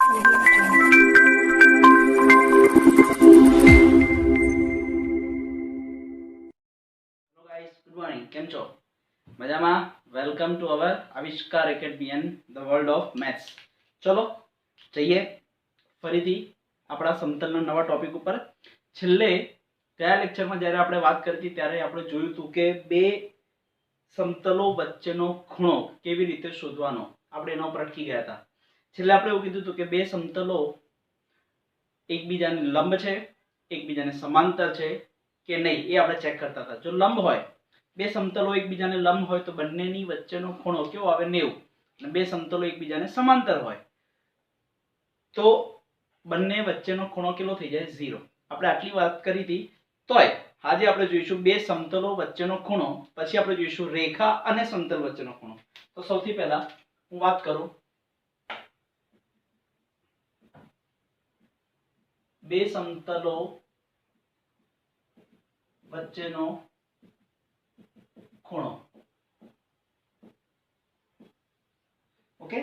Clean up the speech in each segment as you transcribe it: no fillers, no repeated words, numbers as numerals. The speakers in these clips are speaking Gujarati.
Hello guys, good morning. કેમ છો? મજામાં? વેલકમ ટુ અવર આવિષ્કાર academy and the world of maths. ચલો જઈએ ફરીથી આપણા સમતલના નવા ટોપિક ઉપર. છેલ્લે ગયા લેક્ચરમાં જ્યારે આપણે વાત કરી હતી ત્યારે આપણે જોયું હતું કે બે સમતલો વચ્ચેનો ખૂણો કેવી રીતે શોધવાનો, આપણે એના ઉપર અટકી ગયા હતા. છેલ્લે આપણે એવું કીધું હતું કે બે સમતલો એકબીજાને લંબ છે, એકબીજાને સમાંતર છે કે નહીં એ આપણે ચેક કરતા હતા. જો લંબ હોય, બે સમતલો એકબીજાને લંબ હોય તો બંનેની વચ્ચેનો ખૂણો કેવો આવે? 90. અને બે સમતલો એકબીજાને સમાંતર હોય તો બંને વચ્ચેનો ખૂણો કેટલો થઈ જાય? 0. આપણે આટલી વાત કરી હતી. તોય આજે આપણે જોઈશું બે સમતલો વચ્ચેનો ખૂણો, પછી આપણે જોઈશું રેખા અને સમતલ વચ્ચેનો ખૂણો. તો સૌથી પહેલા હું વાત કરું બે સમતલો વચ્ચેનો ખૂણો. ઓકે,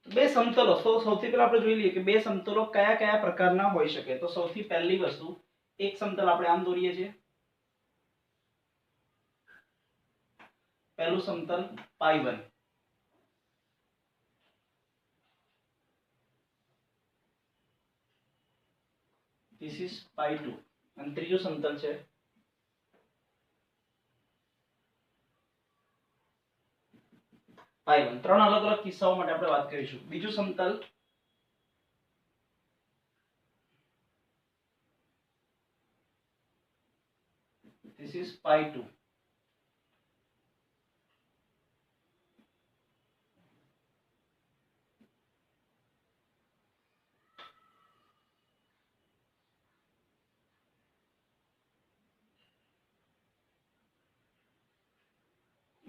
બે સમતલો. સૌથી પહેલા આપણે જોઈ લઈએ કે બે સમતલો કયા કયા પ્રકારના હોઈ શકે. તો સૌથી પહેલી વસ્તુ, એક સમતલ આપણે આમ દોરીએ છીએ. પહેલું સમતલ π1, ધીસ ઇઝ π2, અને ત્રીજું સમતલ છે π1. ત્રણ અલગ અલગ કિસ્સાઓ માટે આપણે વાત કરીશું. બીજું સમતલ this is π2.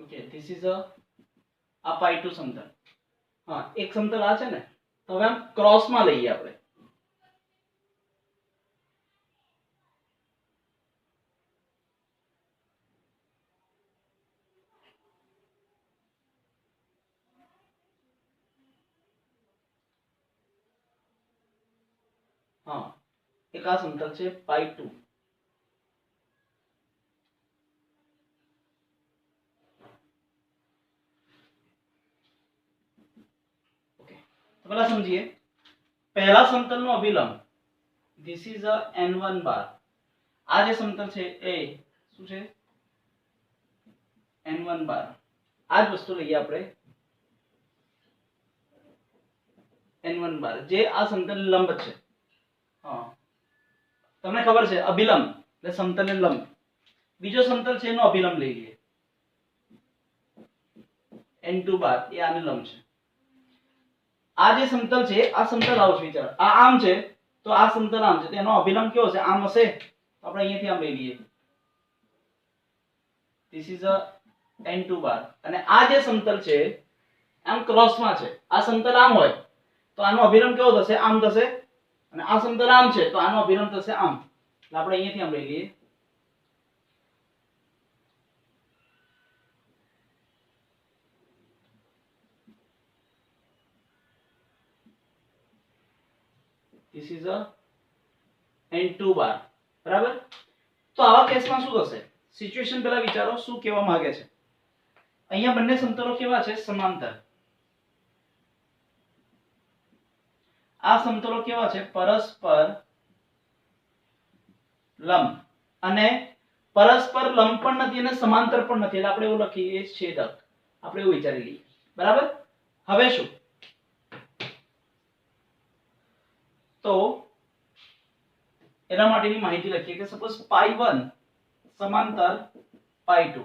Okay, this is આ π2 સમતલ. હા, એક સમતલ આ છે ને, તો હવે આમ ક્રોસમાં લઈએ આપણે. હા, એક આ સમતલ છે π2. ઓકે, તો પહેલા સમજીએ. પહેલા સમતલનો અભિલંબ ધીસ ઇઝ n1 બાર. આ જે સમતલ છે એ શું છે? n1 બાર. આ જ વસ્તુ લઈએ આપણે n1 બાર, જે આ સમતલ લંબ છે. હા, તમને ખબર છે અભિલંબ એટલે સમતલને લંબ. બીજો સમતલ છે એનો અભિલંબ લઈ લઈએ, n2 બાર, એ આને લંબ છે. આ જે સમતલ છે, આ સમતલ આવું છે, વિચારો. આ આમ છે તો આ સમતલ આમ છે, તો એનો અભિલંબ કેવો છે? આમ હશે. તો આપણે અહીંયાથી આમ લઈ લઈએ, ધીસ ઇઝ n2 બાર. અને આ જે સમતલ છે આમ ક્રોસમાં છે. આ સમતલ આમ હોય તો આનો અભિલંબ કેવો થશે? આમ થશે. અને આ સમતલ આમ છે તો આનો અભિલંબ થશે આમ. એટલે આપણે અહીંયાથી આમ લઈ લઈએ, this is a n2 બાર. બરાબર? તો આવા કેસમાં શું થશે? સિચ્યુએશન પહેલા વિચારો, શું કહેવા માંગે છે. અહીંયા બંને સમતલો કેવા છે? સમાંતર. આ સમતલો કેવા છે? પરસ્પર લંબ. અને પરસ્પર લંબ પણ નથી અને સમાંતર પણ નથી, એટલે આપણે એવું લખીએ છેદક. આપણે એવું વિચારી લઈએ. બરાબર? હવે શું? તો એના માટેની માહિતી લખીએ કે સપોઝ π1 સમાંતર π2,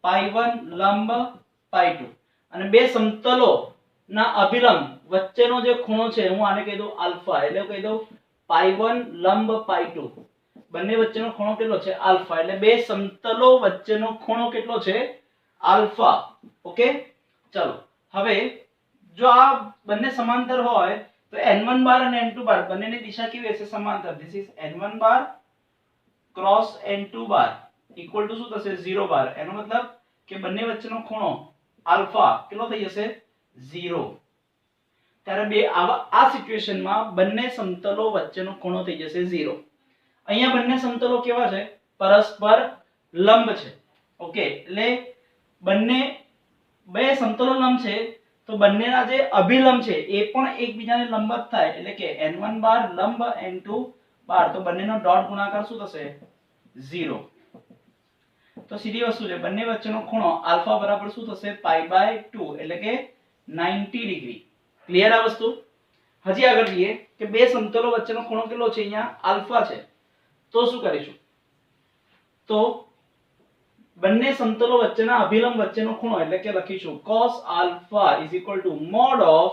π1 લંબ π2, અને બે સમતલો ના અભિલંબ વચ્ચેનો જે ખૂણો છે, હું આને કહી દઉં આલ્ફા. એટલે કહી દઉં π1 લંબ π2, બંને વચ્ચેનો ખૂણો કેટલો છે? આલ્ફા. એટલે બે સમતલો વચ્ચેનો ખૂણો કેટલો છે? આલ્ફા. ઓકે, ચલો. હવે જો આ બંને સમાંતર હોય તો n1 બાર અને n2 બાર બંનેની દિશા કેવી હશે? સમાંતર. This is n1 bar cross n2 bar equal two શું થશે? 0 બાર. એનો મતલબ કે બંને વચ્ચેનો ખૂણો આલ્ફા કેટલો થઈ જશે? 0. ત્યારે બે આ સિચ્યુએશનમાં બંને સમતલો વચ્ચેનો ખૂણો થઈ જશે 0. અહીંયા બંને સમતલો કેવા છે? પરસ્પર લંબ છે. ઓકે, એટલે બંને બે સમતલો લંબ છે તો બંનેના જે અભિલંબ છે એ પણ એકબીજાને લંબ જ થાય, એટલે કે n1 બાર લંબ n2 બાર, તો બંનેનો ડોટ ગુણાકાર શું થશે? 0. તો સીધી વસ્તુ છે, બંને વચ્ચેનો ખૂણો આલ્ફા બરાબર શું થશે? π/2, એટલે કે 90 ડિગ્રી. ક્લિયર આ વસ્તુ? હજી આગળ જઈએ કે બે સમતલો વચ્ચેનો ખૂણો કેટલો છે? અહીંયા આલ્ફા છે. તો શું કરીશું? તો બંને સમતલો વચ્ચેના અભિલંબ વચ્ચેનો ખૂણો એટલે કે લખીશું cos alpha = mod of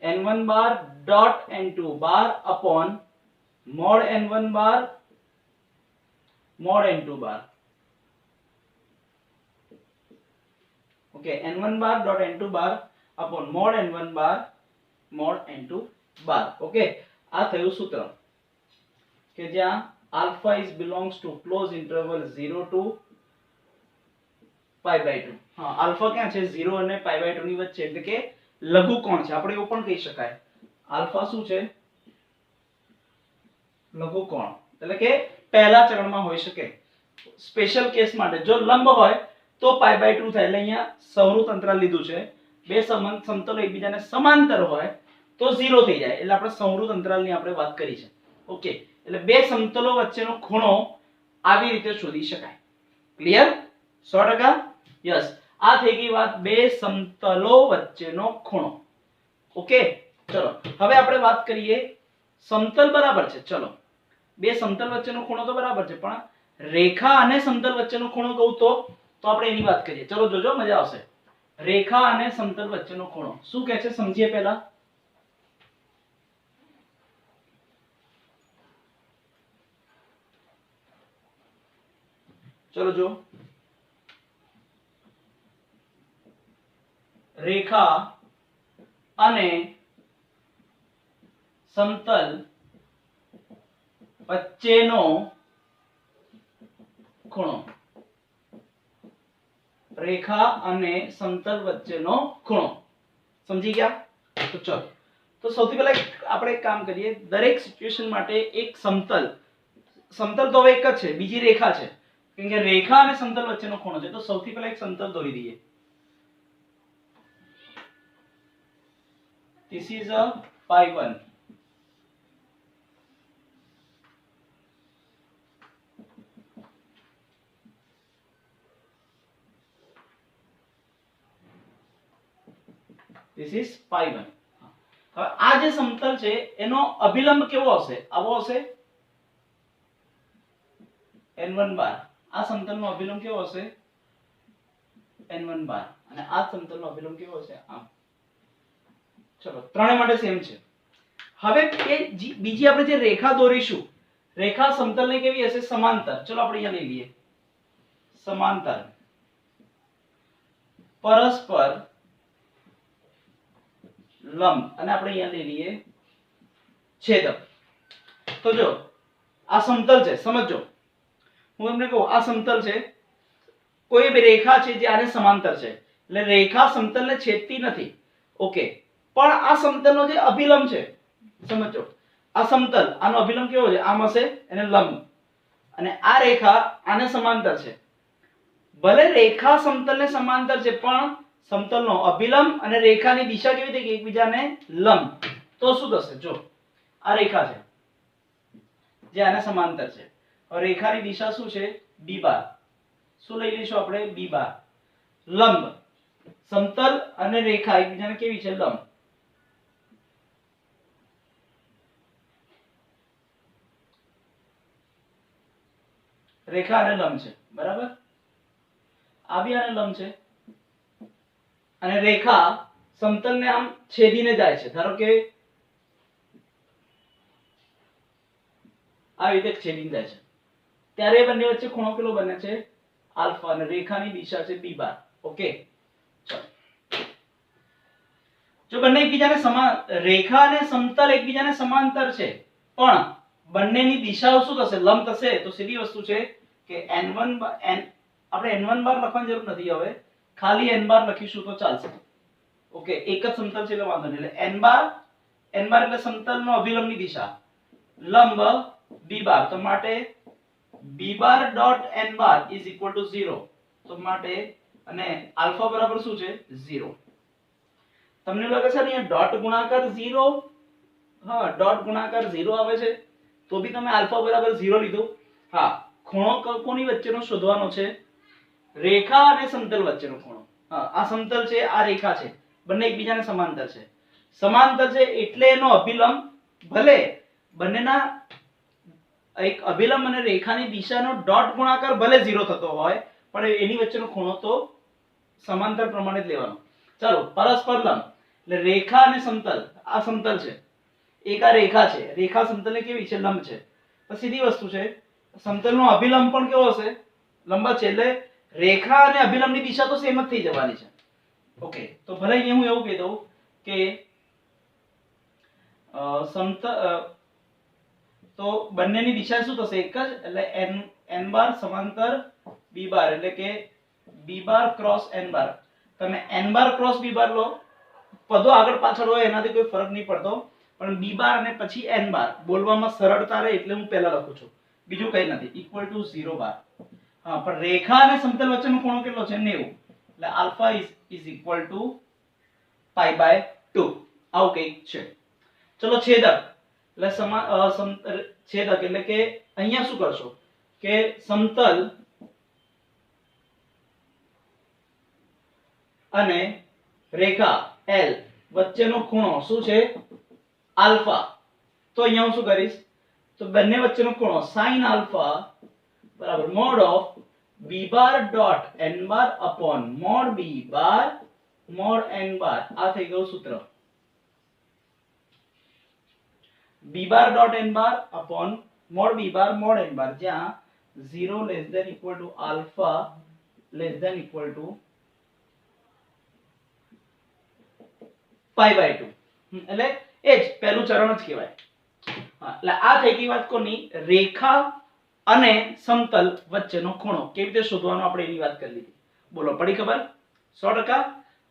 n1 bar dot n2 bar upon mod n1 bar mod n2 bar. Okay, n1 bar dot n2 bar upon mod n1 bar mod n2 bar. Okay, આ થયું સૂત્ર કે જ્યાં alpha is belongs to close interval 0 to π/2. હા, આલ્ફા ક્યાં છે? 0 અને π/2 ની વચ્ચે, એટલે કે લઘુકોણ છે. આપણે એવું પણ કહી શકાય આલ્ફા શું છે? લઘુકોણ, એટલે કે પહેલા ચરણમાં હોઈ શકે. સ્પેશિયલ કેસ માટે જો લંબ હોય તો π/2 થાય, એટલે અહીંયા સંવૃત અંતરાલ લીધું છે. બે સમતલો એકબીજાને સમાંતર હોય તો 0 થઈ જાય, એટલે આપણે સંવૃત અંતરાલની આપણે વાત કરી છે. ઓકે, એટલે બે સમતલો વચ્ચેનો ખૂણો આવી રીતે શોધી શકાય. ક્લિયર? 100%? યસ, આ થઈ ગઈ વાત બે સમતલો વચ્ચેનો ખૂણો. ઓકે, ચલો હવે આપણે વાત કરીએ સમતલ બરાબર છે. ચલો, બે સમતલ વચ્ચેનો ખૂણો તો બરાબર છે, પણ રેખા અને સમતલ વચ્ચેનો ખૂણો કહું તો આપણે એની વાત કરીએ. ચલો જોજો, મજા આવશે. રેખા અને સમતલ વચ્ચેનો ખૂણો શું કહે છે સમજીએ પહેલા. ચલો જો, રેખા અને સમતલ વચ્ચેનો ખૂણો. રેખા અને સમતલ વચ્ચેનો ખૂણો સમજી ગયા? તો ચલો, તો સૌથી પહેલા આપણે એક કામ કરીએ. દરેક સિચ્યુએશન માટે એક સમતલ તો હવે એક જ છે, બીજી રેખા છે, કેમ કે રેખા અને સમતલ વચ્ચેનો ખૂણો છે. તો સૌથી પહેલા એક સમતલ દોરી દઈએ. This is a π1. This is π1. હવે આ જે સમતલ છે એનો અભિલંબ કેવો હશે? આવો હશે, n1 બાર. આ સમતલનો અભિલંબ કેવો હશે? n1 બાર. અને આ સમતલનો અભિલંબ કેવો હશે? આમ. ચલો, ત્રણે માટે સેમ છે. હવે એ બીજી આપણે જે રેખા દોરીશું, રેખા સમતલને કેવી હશે? સમાંતર. ચલો આપણે અહીંયા લઈ લઈએ સમાંતર, પરસ્પર લંબ, અને આપણે અહીંયા લઈ લઈએ છેદક. તો જો આ સમતલ છે, સમજો, હું તમને કહું આ સમતલ છે, કોઈ બે રેખા છે જે આને સમાંતર છે, એટલે રેખા સમતલને છેદતી નથી. ઓકે, પણ આ સમતલનો જે અભિલંબ છે, સમજો, આ સમતલ આનો અભિલંબ કેવો છે? આમ હશે, એને લંબ, અને આ રેખા આને સમાંતર છે. ભલે રેખા સમતલને સમાંતર છે, પણ સમતલનો અભિલંબ અને રેખાની દિશા કેવી છે કે એકબીજાને લંબ. તો શું થશે? જો આ રેખા છે જે આને સમાંતર છે, હવે રેખાની દિશા શું છે? b બાર. શું લઈ લઈશું આપણે? b બાર. લંબ, સમતલ અને રેખા એકબીજાને કેવી છે? લંબ. રેખા અને લંબ છે, બરાબર? આ બી આને લંબ છે, અને રેખા સમતલને આમ છેદીને જાય છે. ધારો કે આ રીતે છેદીને જાય છે, ત્યારે બંને વચ્ચે ખૂણો કેટલો બને છે? આલ્ફા, અને રેખાની દિશા છે b બાર. ઓકે, ચલો, જો બંને એકબીજાને રેખા અને સમતલ એકબીજાને સમાંતર છે, પણ બંનેની દિશાઓ શું થશે? લંબ થશે. તો સીધી વસ્તુ છે કે n1 આપણે n1 બાર લખવાની જરૂર નથી, હવે ખાલી n બાર લખીશું તો ચાલશે. ઓકે, એક જ સમતલ છે એટલે વાંધો નહીં. એટલે n બાર એટલે સમતલનો અભિલંબની દિશા, લંબ b બાર, તો માટે b bar dot n bar is equal two 0. તો માટે અને આલ્ફા બરાબર શું છે 0. તમને લાગે છે ને અહીંયા ડોટ ગુણાકાર 0, હા ડોટ ગુણાકાર 0 આવે છે તો બી તમે આલ્ફા બરાબર 0 લીધું. હા, ખૂણો કોની વચ્ચેનો શોધવાનો છે? રેખા અને સમતલ વચ્ચેનો ખૂણો. હા, આ સમતલ છે, આ રેખા છે, બંને એકબીજાને સમાંતર છે. સમાંતર છે એટલે એનો અભિલંબ, ભલે બંનેના એક અભિલંબ અને રેખાની દિશાનો ડોટ ગુણાકાર ભલે 0 થતો હોય પણ એની વચ્ચેનો ખૂણો તો સમાંતર પ્રમાણે જ લેવાનો. ચાલો, પરસ્પર લંબ એટલે રેખા અને સમતલ, આ સમતલ છે, એક આ રેખા છે, રેખા સમતલને કેવી છે? લંબ છે. તો સીધી વસ્તુ છે, સમતલનો અભિલંબ પણ કેવો હશે? લંબ છે. એટલે રેખા અને અભિલંબની દિશા તો સેમ જ થઈ જવાની છે. ઓકે, તો ભલે અહીંયા હું એવું કહી દઉં કે તો બંનેની દિશા શું થશે? એક જ. એટલે n બાર સમાંતર b બાર, એટલે કે b બાર ક્રોસ n બાર. તમે n બાર ક્રોસ b બાર લો, પદો આગળ પાછળ હોય એનાથી કોઈ ફરક નહીં પડતો, પણ b બાર અને પછી n બાર બોલવામાં સરળતા રહે એટલે હું પહેલા લખું છું, બીજું કંઈ નથી. ઇક્વલ ટુ 0 બાર. હા, પણ રેખા અને સમતલ વચ્ચેનો ખૂણો કેટલો છે? 90. એટલે alpha is equal to pi by 2. આવું કંઈક છે. ચલો, છેદક એટલે છેદક એટલે કે અહીંયા શું કરશો કે સમતલ અને રેખા L વચ્ચેનો ખૂણો શું છે? આલ્ફા. તો અહીંયા હું શું કરીશ? તો બંને વચ્ચેનો ખૂણો sin આલ્ફા બરાબર mod of b bar dot n bar upon mod b bar mod n bar. આ થઈ ગયું સૂત્ર. b bar dot n bar upon mod b bar mod n bar, જ્યાં 0 less than equal to alpha less than equal to pi by 2. એટલે એ જ પહેલું ચરણ જ કહેવાય. એટલે આ થઈ ગઈ વાત કોની? રેખા અને સમતલ વચ્ચેનો ખૂણો કેવી રીતે શોધવાનો આપણે એની વાત કરી લીધી. બોલો, પડી ખબર? 100%.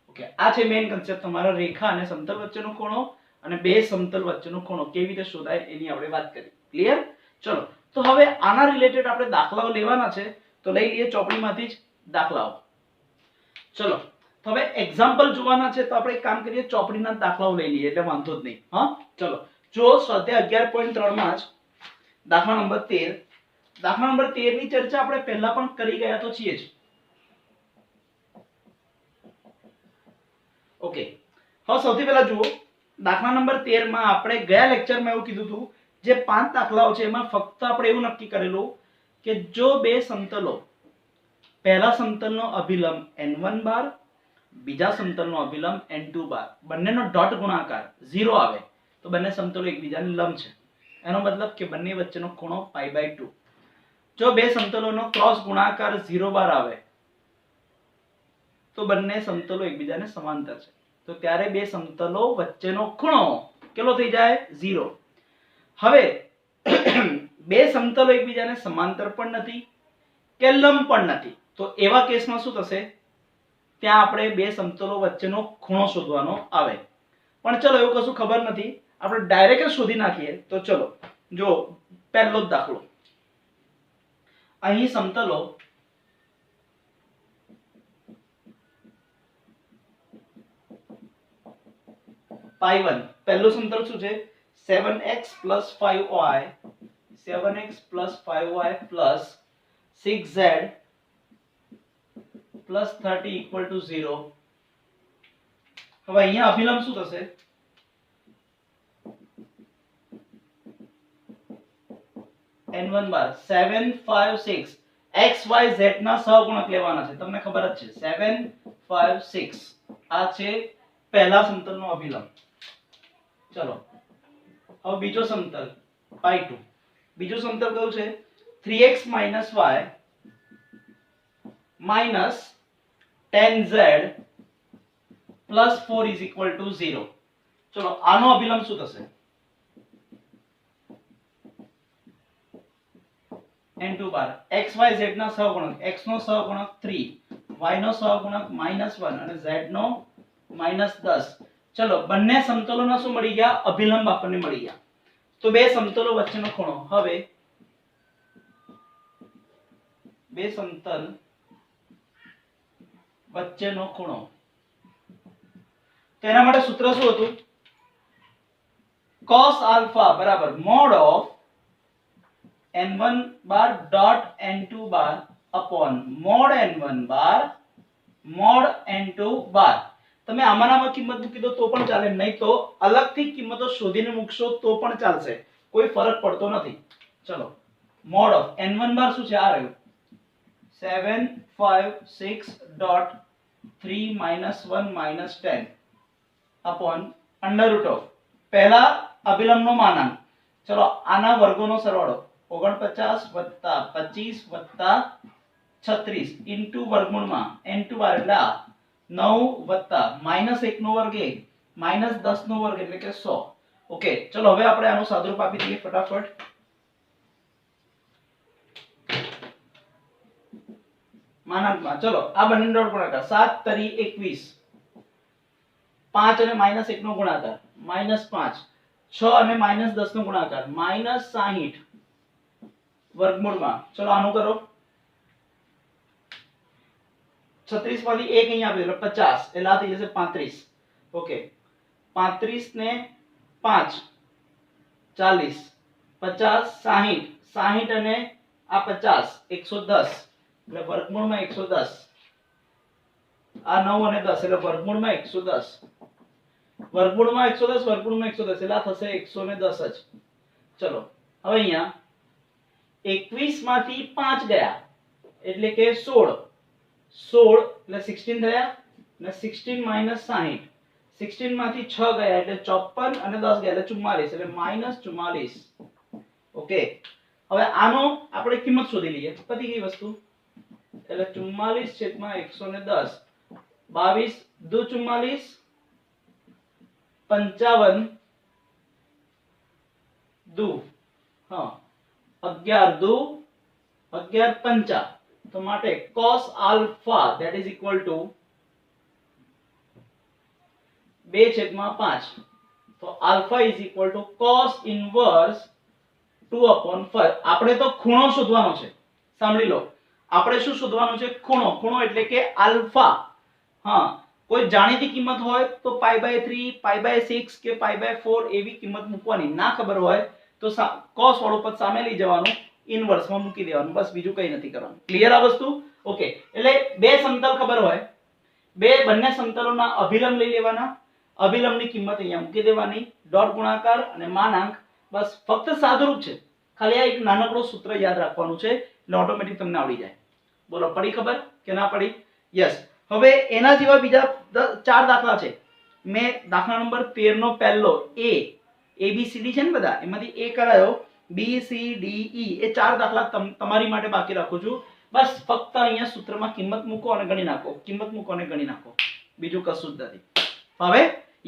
ઓકે, આ છે મેઈન કન્સેપ્ટ તમારો, રેખા અને સમતલ વચ્ચેનો ખૂણો અને બે સમતલ વચ્ચેનો ખૂણો કેવી રીતે શોધાય એની આપણે વાત કરી. ક્લિયર? ચલો, તો હવે આના રિલેટેડ આપણે દાખલાઓ લેવાના છે, તો લઈ લઈએ ચોપડીમાંથી જ દાખલાઓ. ચલો, તો હવે એક્ઝામ્પલ જોવાના છે, તો આપણે એક કામ કરીએ, ચોપડીના દાખલાઓ લઈ લઈએ એટલે વાંધો જ નહીં. હા, ચલો, જો સ્વાધ્યાય 11.3 માં જ દાખલા નંબર 13, દાખલા નંબર 13 ની ચર્ચા આપણે પહેલા પણ કરી ગયા તો છીએ જ. ઓકે, હવે સૌથી પહેલા જુઓ, દાખલા નંબર 13 માં આપણે ગયા લેક્ચરમાં એવું કીધું હતું, જે 5 દાખલાઓ છે એમાં ફક્ત આપણે એવું નક્કી કરેલું કે જો બે સમતલો, પહેલા સમતલનો અભિલંબ n1 બાર, બીજા સમતલનો અભિલંબ n2 બાર, બંનેનો ડોટ ગુણાકાર 0 આવે તો બંને સમતલો એકબીજાને લંબ છે. એનો મતલબ કે બંને વચ્ચેનો ખૂણો પાઈ બાય 2. જો બે સમતલોનો ક્રોસ ગુણાકાર 0 બાર આવે તો બંને સમતલો એકબીજાને સમાંતર છે, તો ત્યારે બે સમતલો વચ્ચેનો ખૂણો કેટલો થઈ જાય? 0. હવે બે સમતલો એકબીજાને સમાંતર પણ નથી કે લંબ પણ નથી, તો એવા કેસમાં શું થશે? ત્યાં આપણે બે સમતલો વચ્ચેનો ખૂણો શોધવાનો આવે. પણ ચલો, એવું કશું ખબર નથી, આપણે ડાયરેક્ટ શોધી નાખીએ. તો ચલો, જો પહેલો જ દાખલો, અહીં સમતલો પાઈ 1, પહેલું સમતલ શું છે? 7x + 5y, 7x + 5y + 6z + 30 = 0. હવે અહીંયા અભિલંબ શું થશે? n1 બાર 7 5 6 x y z ના સહગુણક લેવાના છે, તમને ખબર જ છે. 7 5 6 આ છે પહેલા સમતલનો અભિલંબ. ચલો, હવે બીજો સમતલ પાઈ 2, બીજો સમતલ કયું છે? 3x - y - 10z + 4 = 0. ચલો, આનો અભિલંબ શું થશે? n2 બાર x y z ના સહગુણક, x નો સહગુણક 3, y નો સહગુણક -1 અને z નો -10. ચલો બંને સમતલોના શું મળી ગયા? અભિલંબ આપણને મળી ગયા. તો બે સમતલો વચ્ચેનો ખૂણો. હવે બે સમતલ વચ્ચેનો ખૂણો, તેના માટે સૂત્ર શું હતું? cos આલ્ફા બરાબર mod of n1 bar dot n2 bar upon mode n1 bar mode n2 બાર. તમે આમાંનામાં કિંમત મૂકી દો તો પણ ચાલે, નહીં તો અલગથી કિંમતો શોધીને મૂકશો તો પણ ચાલશે, કોઈ ફરક પડતો નથી. ચલો મોડ ઓફ n1 બાર શું છે? આ રહ્યું 756.3 -1 -10 अपॉन अंडर रूट ऑफ पहला अभिलंबનો માનાંક. ચલો આના વર્ગોનો સરવાળો 49 + 25 + 36 ઇન્ટુ વર્ગમૂળમાં n2 બાર એટલે 9 વત્તા -1 નો વર્ગ એ -10 નો વર્ગ એટલે કે 100. ઓકે ચલો હવે આપણે આનું સાદુરૂપ આપી દઈએ ફટાફટ. માનાંકમાં ચલો આ બંને ડોટ ગુણાકાર 7 તરી 21, 5 અને -1 નો ગુણાકાર -5, 6 અને -10 નો ગુણાકાર -60 વર્ગમૂળમાં. ચલો આનું કરો. 36 માંથી 1 અહીં આપી એટલે 50 એટલે આ થઈ જશે 35. ઓકે 35 ને 5 40, 50 60, 60 અને આ 50 110 એટલે વર્ગમૂળમાં 110. આ 9 અને 10 એટલે વર્ગમૂળમાં 110, વર્ગમૂળમાં 110, વર્ગમૂળમાં 110 એટલે આ થશે 110 જ. ચલો હવે અહીંયા 21 માંથી 5 ગયા એટલે કે 16, 16 એટલે 16 થયા અને 16 - 60, 16 માંથી 6 ગયા એટલે 54 અને 10 ગયા એટલે 44 એટલે -44. ઓકે હવે આનો આપણે કિંમત શોધી લઈએ. પતી ગઈ વસ્તુ. એટલે 44/110, 22 દુ 44, 55 દુ 11 દુ 11 પંચા. તો માટે cos alpha that is equal to 2/5. તો alpha is equal to cos inverse 2/5. આપણે તો ખૂણો શોધવાનો છે. સાંભળી લો, આપણે શું શોધવાનું છે? ખૂણો. ખૂણો એટલે કે આલ્ફા. હા કોઈ જાણીતી કિંમત હોય તો π/3, π/6 કે π/4 એવી કિંમત મૂકવાની. ના ખબર હોય તો cos વાળું પદ સામે લઈ જવાનું, ઇનવર્સ માં મૂકી દેવાનું, બસ બીજું કંઈ નથી કરવાનું. ક્લિયર આ વસ્તુ? ઓકે એટલે બે સમતલ ખબર હોય, બંને સમતલોના અભિલંબ લઈ લેવાના, અભિલંબની કિંમત અહીંયા મૂકી દેવાની, ડોટ ગુણાકાર અને માનાંક. બસ ફક્ત સાદુરૂપ છે, ખાલી આ એક નાનકડો સૂત્ર યાદ રાખવાનું છે એટલે ઓટોમેટિક તમને આવડી જાય. બોલો પડી ખબર કે ના પડી? યસ. હવે એના જેવા બીજા 4 દાખલા છે. મેં દાખલા નંબર 13 નો પહેલો ABCD છે ને બધા, એમાંથી A કરાયો, BCDE એ 4 દાખલા તમારી માટે બાકી રાખું છું. બસ ફક્ત અહીંયા સૂત્રમાં કિંમત મૂકો અને ગણી નાખો, કિંમત મૂકો અને ગણી નાખો, બીજું કશું જ નથી. હવે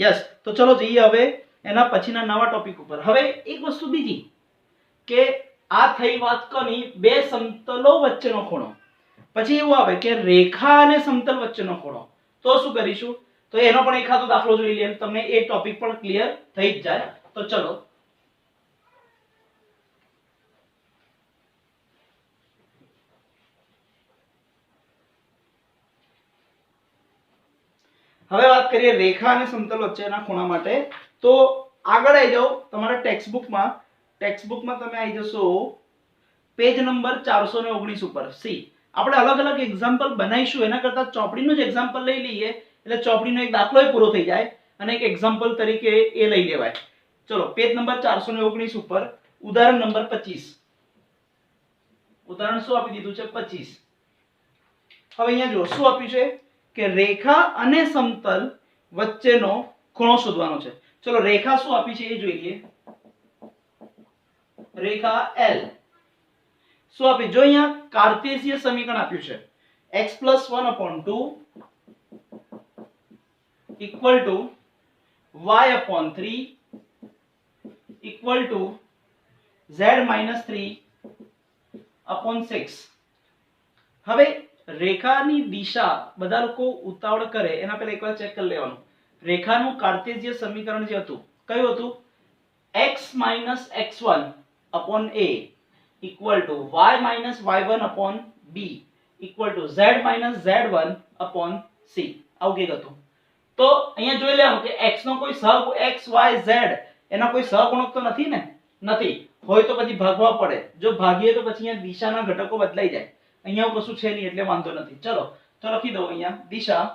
યસ તો ચલો જઈએ હવે એના પછીના નવા ટોપિક ઉપર. હવે એક વસ્તુ બીજી કે આ થઈ વાત કોની? બે સમતલો વચ્ચેનો ખૂણો. પછી એવું આવે કે રેખા અને સમતલ વચ્ચેનો ખૂણો. તો શું કરીશું? તો એનો પણ એક ખાતો દાખલો જોઈ લઈએ, તમને એ ટોપિક પણ ક્લિયર થઈ જ જાય. તો ચલો હવે વાત કરીએ રેખા અને સમતલ વચ્ચેના ખૂણા માટે. તો આગળ આવી જાઓ તમારા ટેક્સ્ટબુકમાં તમે આવી જશો પેજ નંબર 419 ઉપર. સી આપણે અલગ અલગ એક્ઝામ્પલ બનાવીશું, એના કરતા ચોપડીનું જ એક્ઝામ્પલ લઈ લઈએ એટલે ચોપડીનો એક દાખલો પૂરો થઈ જાય અને એક એક્ઝામ્પલ તરીકે એ લઈ લેવાય. ચલો પેજ નંબર 419 ઉપર ઉદાહરણ નંબર 25. ઉદાહરણ શું આપી દીધું છે? 25. હવે અહીંયા જો શું આપ્યું છે કે રેખા અને સમતલ વચ્ચેનો ખૂણો શોધવાનો છે. ચલો રેખા શું આપી છે એ જોઈ લઈએ. રેખા L શું આપી? જો અહીંયા કાર્ટેશિયન સમીકરણ આપ્યું છે x + 1/2 equal to y/3 equal to z - 3/6. હવે રેખાની દિશા બધા લોકો ઉતાવળ કરે એના પહેલા એકવાર ચેક કરી લેવાનું. રેખાનું કાર્ટેશિય સમીકરણ જે હતું કયું હતું? x - x1 upon a equal to y - y1 upon b equal to z - z1 upon c. આવું કંઈક હતું. તો અહીંયા જોઈ લેવાનું કે x નો કોઈ સહગુણક x y z એના કોઈ સહગુણક તો નથી ને? નથી. હોય તો પછી ભાગવા પડે. જો ભાગીએ તો પછી અહીંયા દિશાના ઘટકો બદલાઈ જાય. અહીંયા કશું છે નહીં એટલે વાંધો નથી. ચલો તો લખી દો અહીંયા દિશા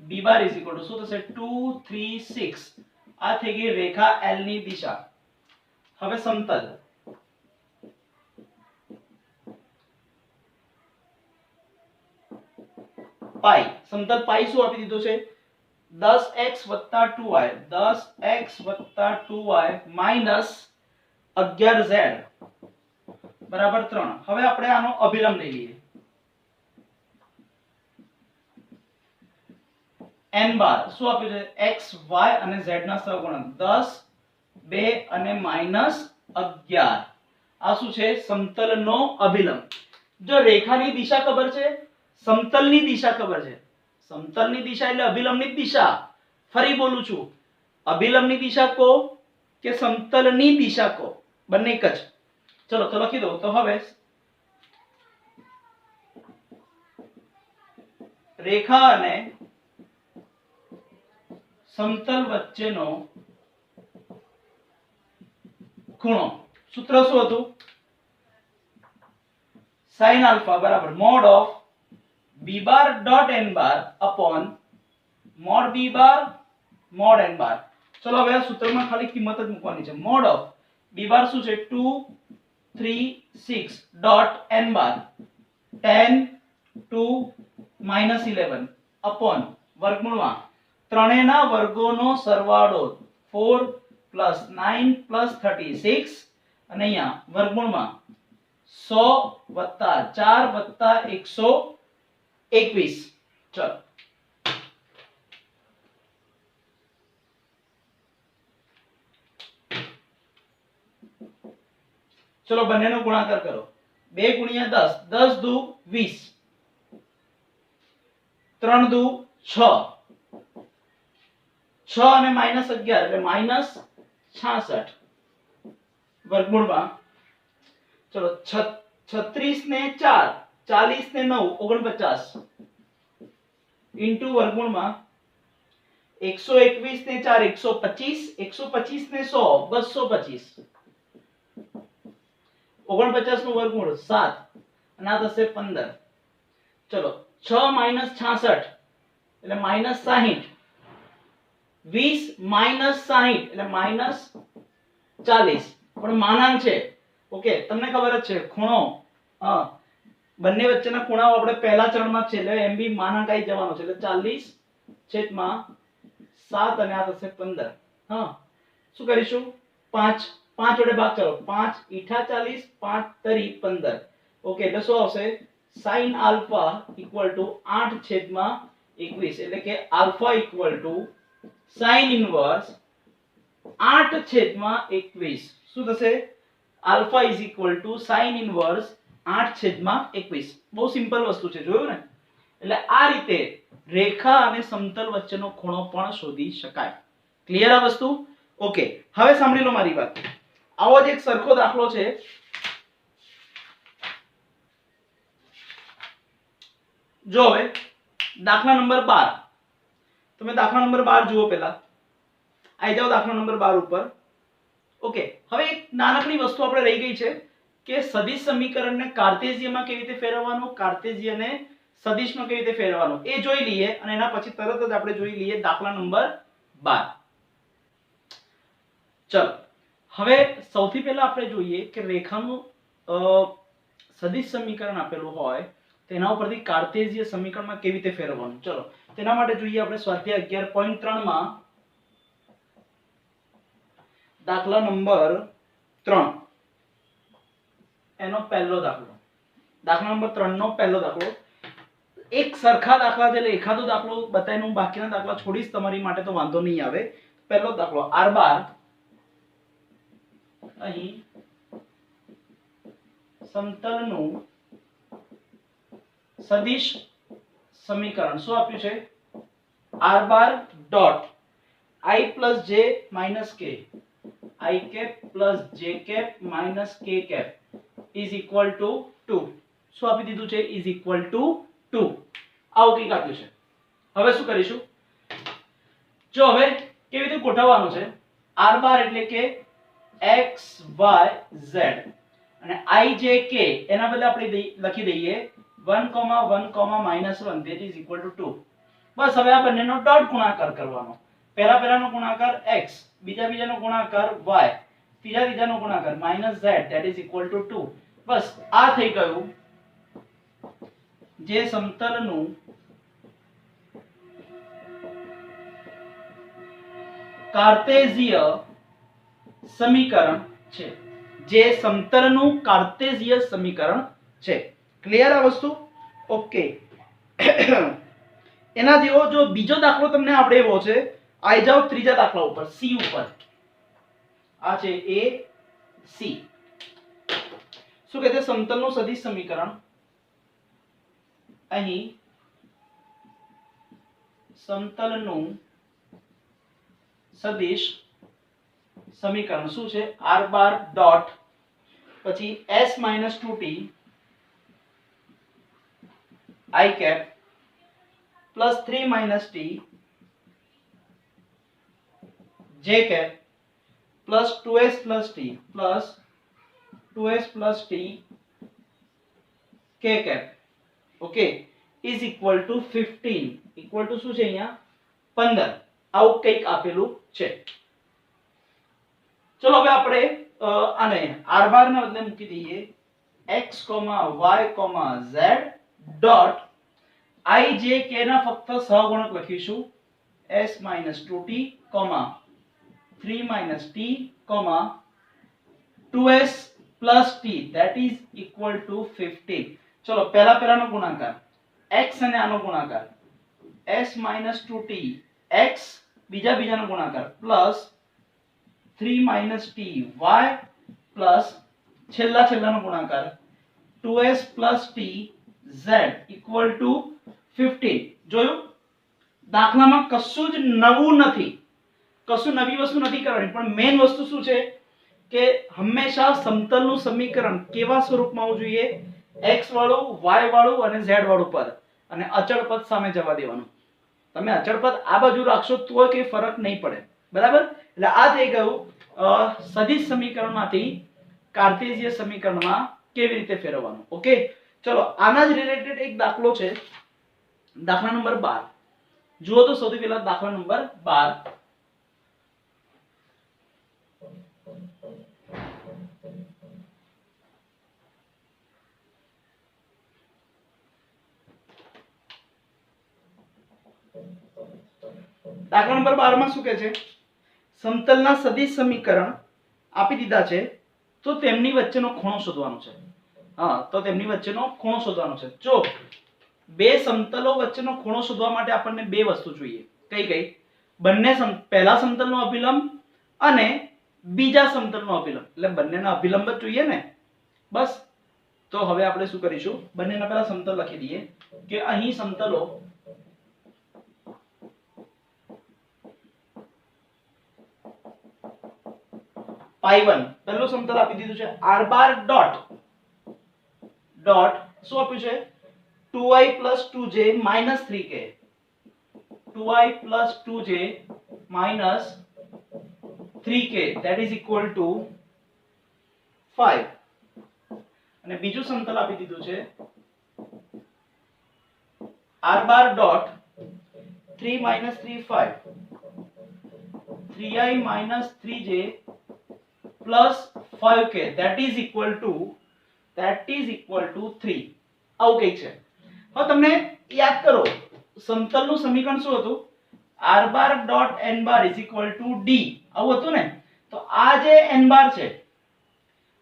b bar is equal two શું થશે? 2 3 6. આ થઈ ગઈ રેખા L ની દિશા. હવે સમતલ પાઈ. સમતલ પાઈ શું આપી દીધું છે? 10x 2y 10x 2y minus 11z બરાબર 3. હવે આપણે આનો અભિલંબ લઈ લઈએ. n બાર શું આપ્યું છે? x y અને z ના સહગુણક 10 2 અને -11. આ શું છે? સમતલનો અભિલંબ. જો રેખાની દિશા ખબર છે, સમતલની દિશા ખબર છે. સમતલની દિશા એટલે અભિલંબની દિશા. ફરી બોલું છું, અભિલંબની દિશા કો કે સમતલની દિશા કો, બંને એક જ. ચલો તો લખી દો. તો હવે રેખા અને સમતલ વચ્ચેનો ખૂણો. સૂત્ર શું હતું? sin આલ્ફા બરાબર mod of b bar dot n bar upon mod b bar mod n બાર. ચલો હવે આ સૂત્રમાં ખાલી કિંમત જ મૂકવાની છે. મોડ ઓફ b બાર શું છે? 2 3 6 ડોટ n બાર 10 2 -11 અપોન વર્ગમૂળમાં ત્રણેયના વર્ગોનો સરવાળો 4 9 36 અને અહીંયા વર્ગમૂળમાં 100 + 4 + 121. ચલો ચલો બંનેનો ગુણાકાર કરો. 2 × 10 10 દુ 20 3 દુ 6 6 અને -11 એટલે -66 વર્ગમૂળમાં ચલો 36 ને 4 40 ને 9 49 ઇન્ટુ વર્ગમૂળમાં 121 ને 4 125 125 ને 100 225 49 નું વર્ગમૂળ 7 અને આ થશે 15. ચલો 6 - 66 એટલે -60 20 - 60 એટલે -40 પણ માનાંક છે. ઓકે, તમને ખબર જ છે ખૂણો બંને વચ્ચેના ખૂણાઓ આપણે પહેલા ચરણમાં છે એટલે એમ બી માનાંક આવી જવાનો છે એટલે 40/7 અને આ થશે 15. શું કરીશું? 5 વડે ભાગ કરો. 5 * 40 5 તરી 15. ઓકે, એટલે શું આવશે? sin આલ્ફા = 8/21 એટલે કે આલ્ફા = sin ઇન્વર્સ 8/21. શું થશે? Alpha = sin inverse 8/21. બહુ સિમ્પલ વસ્તુ છે, જોયું ને? એટલે આ રીતે રેખા અને સમતલ વચ્ચેનો ખૂણો પણ શોધી શકાય. ક્લિયર આ વસ્તુ? ઓકે, હવે સાંભળી લો મારી વાત. આવો જ એક સરખો દાખલો છે. જો હવે દાખલા નંબર 12. તમે દાખલા નંબર 12 જુઓ. પહેલા આવી જાઓ દાખલા નંબર 12 ઉપર. ઓકે, હવે એક નાનકડી વસ્તુ આપણે રહી ગઈ છે કે સદિશ સમીકરણને કાર્ટેશિયમાં કેવી રીતે ફેરવવાનું, કાર્ટેશિયને સદિશમાં કેવી રીતે ફેરવવાનું એ જોઈ લઈએ અને એના પછી તરત જ આપણે જોઈ લઈએ દાખલા નંબર 12. ચલો હવે સૌથી પહેલા આપણે જોઈએ કે રેખાનું સદિશ સમીકરણ આપેલું હોય તેના ઉપરથી કાર્ટેશિય સમીકરણમાં કેવી રીતે ફેરવવાનું. ચલો તેના માટે જોઈએ આપણે સ્વાધ્યાય 11.3 માં દાખલા નંબર 3 એનો પહેલો દાખલો. દાખલા નંબર 3 નો પહેલો દાખલો. એક સરખા દાખલા છે એટલે એકાદો દાખલો બતાવીને હું બાકીના દાખલા છોડીશ તમારી માટે, તો વાંધો નહીં આવે. પહેલો દાખલો r12 અહીં સમતલનું સદિશ સમીકરણ શું આપ્યું છે r bar dot i plus j minus k i cap plus j cap minus k cap is equal to 2 શું આપી દીધું છે ઇઝ ઇક્વલ ટુ 2 આવું કંઈક આપ્યું છે હવે શું કરીશું જો હવે કેવી રીતે ગોઠવવાનું છે r બાર એટલે કે x y z અને i j k એના બદલે આપણે લખી દઈએ 1 1 -1 that is equal to 2 બસ હવે આ બંનેનો ડોટ ગુણાકાર કરવાનો પહેલાનો ગુણાકાર x બીજાનો ગુણાકાર y ત્રીજાનો ગુણાકાર -z that is equal to 2 બસ આ થઈ ગયું જે સમતલનું કાર્ટેઝીય સમીકરણ છે જે સમતલનું કાર્ટેઝીય સમીકરણ છે ક્લિયર આ વસ્તુ ઓકે એના જેવો જો બીજો દાખલો તમને આવડે એવો છે આઈ જાવ ત્રીજા દાખલા ઉપર c ઉપર આ છે a c શું કહે છે સમતલનું સદિશ સમીકરણ અહીં સમતલનું સદિશ સમીકરણ શું છે r બાર ડોટ પછી s - 2t i cap plus 3 - t j cap plus 2s plus t plus 2s plus t k cap okay is equal to 15 equal to શું છે અહીંયા 15 આવું કંઈક આપેલું છે ચલો હવે આપણે આને r બાર ના બદલે મૂકી દઈએ x, y, z dot i j k ના ફક્ત સહગુણક લખીશું s - 2t 3 - t 2s plus t that is equal to 15 ચલો પહેલાનો ગુણાકાર x અને આનો ગુણાકાર s - 2t x બીજાનો ગુણાકાર પ્લસ 3 - t y પ્લસ છેલ્લાનો ગુણાકાર 2s plus t z equal to 15 જોયું દાખલામાં કશું જ નવું નથી કશું નવી વસ્તુ નથી કરવાની પણ મેઈન વસ્તુ શું છે કે હંમેશા સમતલનું સમીકરણ કેવા સ્વરૂપમાં હોવું જોઈએ x વાળું y વાળું અને z વાળું પદ અને અચળ પદ સામે જવા દેવાનું તમે અચળ પદ આ બાજુ રાખશો તો કોઈ ફરક નહીં પડે બરાબર એટલે આ થઈ ગયું સદિશ સમીકરણમાંથી કાર્ટેઝીય સમીકરણમાં કેવી રીતે ફેરવવાનું ઓકે ચલો આના જ રિલેટેડ એક દાખલો છે દાખલા નંબર 12 જુઓ તો સૌથી પહેલા દાખલા નંબર 12 દાખલા નંબર 12 માં શું કહે છે સમતલના સદિશ સમીકરણ આપી દીધા છે તો તેમની વચ્ચેનો ખૂણો શોધવાનો છે હા તો તેમની વચ્ચેનો ખૂણો શોધવાનો છે જો બે સમતલો વચ્ચેનો ખૂણો શોધવા માટે આપણને બે વસ્તુ જોઈએ કઈ બંને પહેલા સમતલનો અભિલંબ અને બીજા સમતલનો અભિલંબ એટલે બંનેના અભિલંબ જ જોઈએ ને બસ તો હવે આપણે શું કરીશું બંનેના પહેલા સમતલ લખી દઈએ કે અહીં સમતલો π1 પહેલું સમતલ આપી દીધું છે r બાર ડોટ શું આપ્યું છે 2i plus 2j minus 3k 2i plus 2j minus 3k that is equal to 5 અને બીજું સમતલ આપી દીધું છે r bar dot 3 minus 3 5 3i minus 3j plus 5k that is equal to 3 આવું કઈ છે હવે તમને યાદ કરો સમતલનું સમીકરણ શું હતું r bar dot n bar is equal to d આવું હતું ને તો આ જે n બાર છે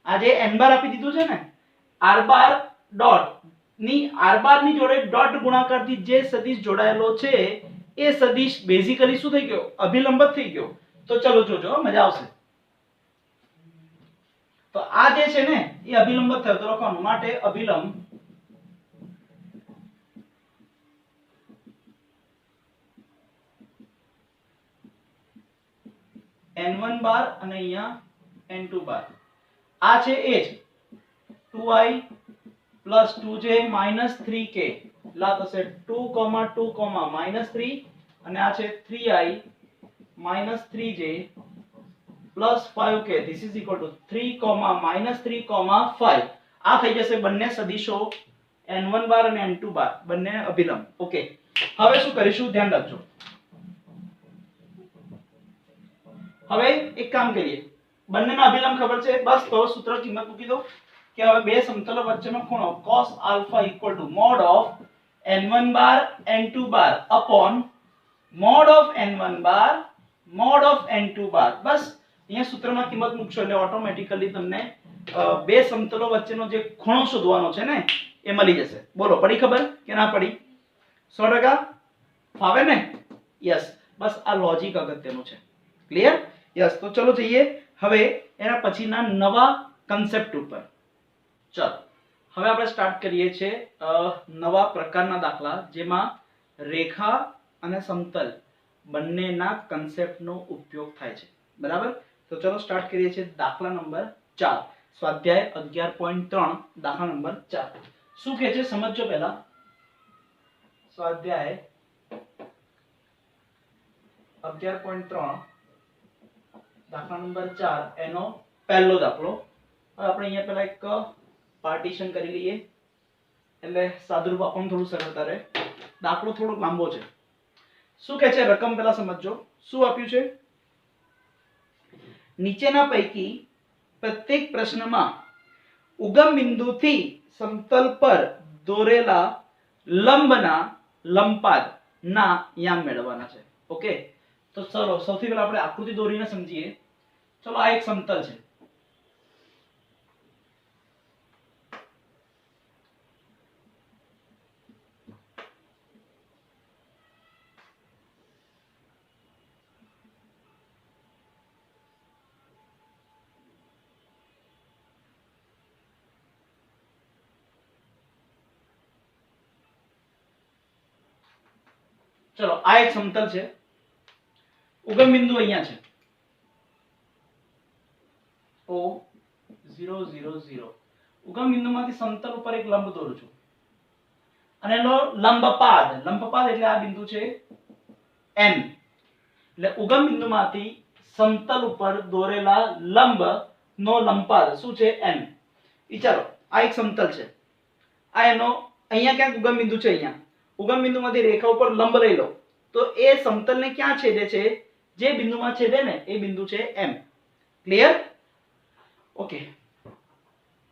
આ જે n બાર આપી દીધું છે ને r બાર ડોટ ની r બાર ની જોડે ડોટ ગુણાકારથી જે સદિશ જોડાયેલો છે એ સદિશ બેઝિકલી શું થઈ ગયો અભિલંબ જ થઈ ગયો તો ચલો જોજો મજા આવશે તો આ જે છે ને એ અભિલંબ થયો તો લખવાનું માટે અભિલંબ n1 બાર અને અહીંયા n2 બાર. આ છે એ જ 2i plus 2j minus 3k એટલે આ થશે 2, 2, માઇનસ 3 અને આ છે 3i minus 3j plus 5k. This is equal two 3, minus 3, 5. આ થઈ જશે બંને સદિશો n1 બાર અને n2 બાર બંને અભિલંબ. ઓકે, હવે શું કરીશું ધ્યાન રાખજો. હવે એક કામ કરીએ, બંનેના અભિલંબ ખબર છે બસ તો સૂત્ર કિંમત મૂકી દો કે હવે બે સમતલો વચ્ચેનો ખૂણો cos alpha equal to mode of n1 bar n2 bar upon mode of n1 bar mode of n2 બાર. બસ અહીંયા સૂત્રમાં કિંમત મૂકશો એટલે ઓટોમેટિકલી તમને બે સમતલો વચ્ચેનો જે ખૂણો શોધવાનો છે ને એ મળી જશે. બોલો, પડી ખબર કે ના પડી? 100% ફાવે ને? યસ, બસ આ લોજિક અગત્યનું છે. ક્લિયર? યસ. તો ચલો જઈએ હવે એના પછીના નવા કન્સેપ્ટ ઉપર. ચલો હવે આપણે સ્ટાર્ટ કરીએ છીએ નવા પ્રકારના દાખલા જેમાં રેખા અને સમતલ બંનેના કન્સેપ્ટનો ઉપયોગ થાય છે. બરાબર? તો ચલો સ્ટાર્ટ કરીએ છીએ દાખલા નંબર 4, સ્વાધ્યાય 11.3 દાખલા નંબર 4. શું કહે છે સમજો પહેલા. સ્વાધ્યાય 11.3 દાખલા નંબર 4 એનો પહેલો દાખલો. હવે આપણે અહીંયા પહેલા એક પાર્ટીશન કરી લઈએ એટલે સાદુરૂપ આપવાનું થોડું સરળતા રહે. દાખલો થોડો લાંબો છે. શું કહે છે રકમ પહેલા સમજો. શું આપ્યું છે? નીચેના પૈકી પ્રત્યેક પ્રશ્નમાં ઉગમ બિંદુથી સમતલ પર દોરેલા લંબના લંબપાદ ના યામ મેળવવાના છે. ઓકે, તો ચલો સૌથી પહેલા આપણે આકૃતિ દોરીને સમજીએ. ચલો આ એક સમતલ છે. ચલો આ એક સમતલ છે. ઉગમ બિંદુ અહીંયા છે O 0 0 0. ઉગમ બિંદુમાંથી સમતલ ઉપર એક લંબ દોરું છું અને એનો લંબપાદ એટલે આ બિંદુ છે M. એટલે ઉગમ બિંદુમાંથી સમતલ ઉપર દોરેલા લંબ નો લંબપાદ શું છે? M. વિચારો આ એક સમતલ છે. આ એનો અહીંયા ક્યાંક ઉગમ બિંદુ છે. અહીંયા ઉગમ બિંદુમાંથી રેખા ઉપર લંબ લઈ લો તો એ સમતલને ક્યાં છેદે છે? જે બિંદુમાં છેદે ને એ બિંદુ છે M. ક્લિયર? ઓકે,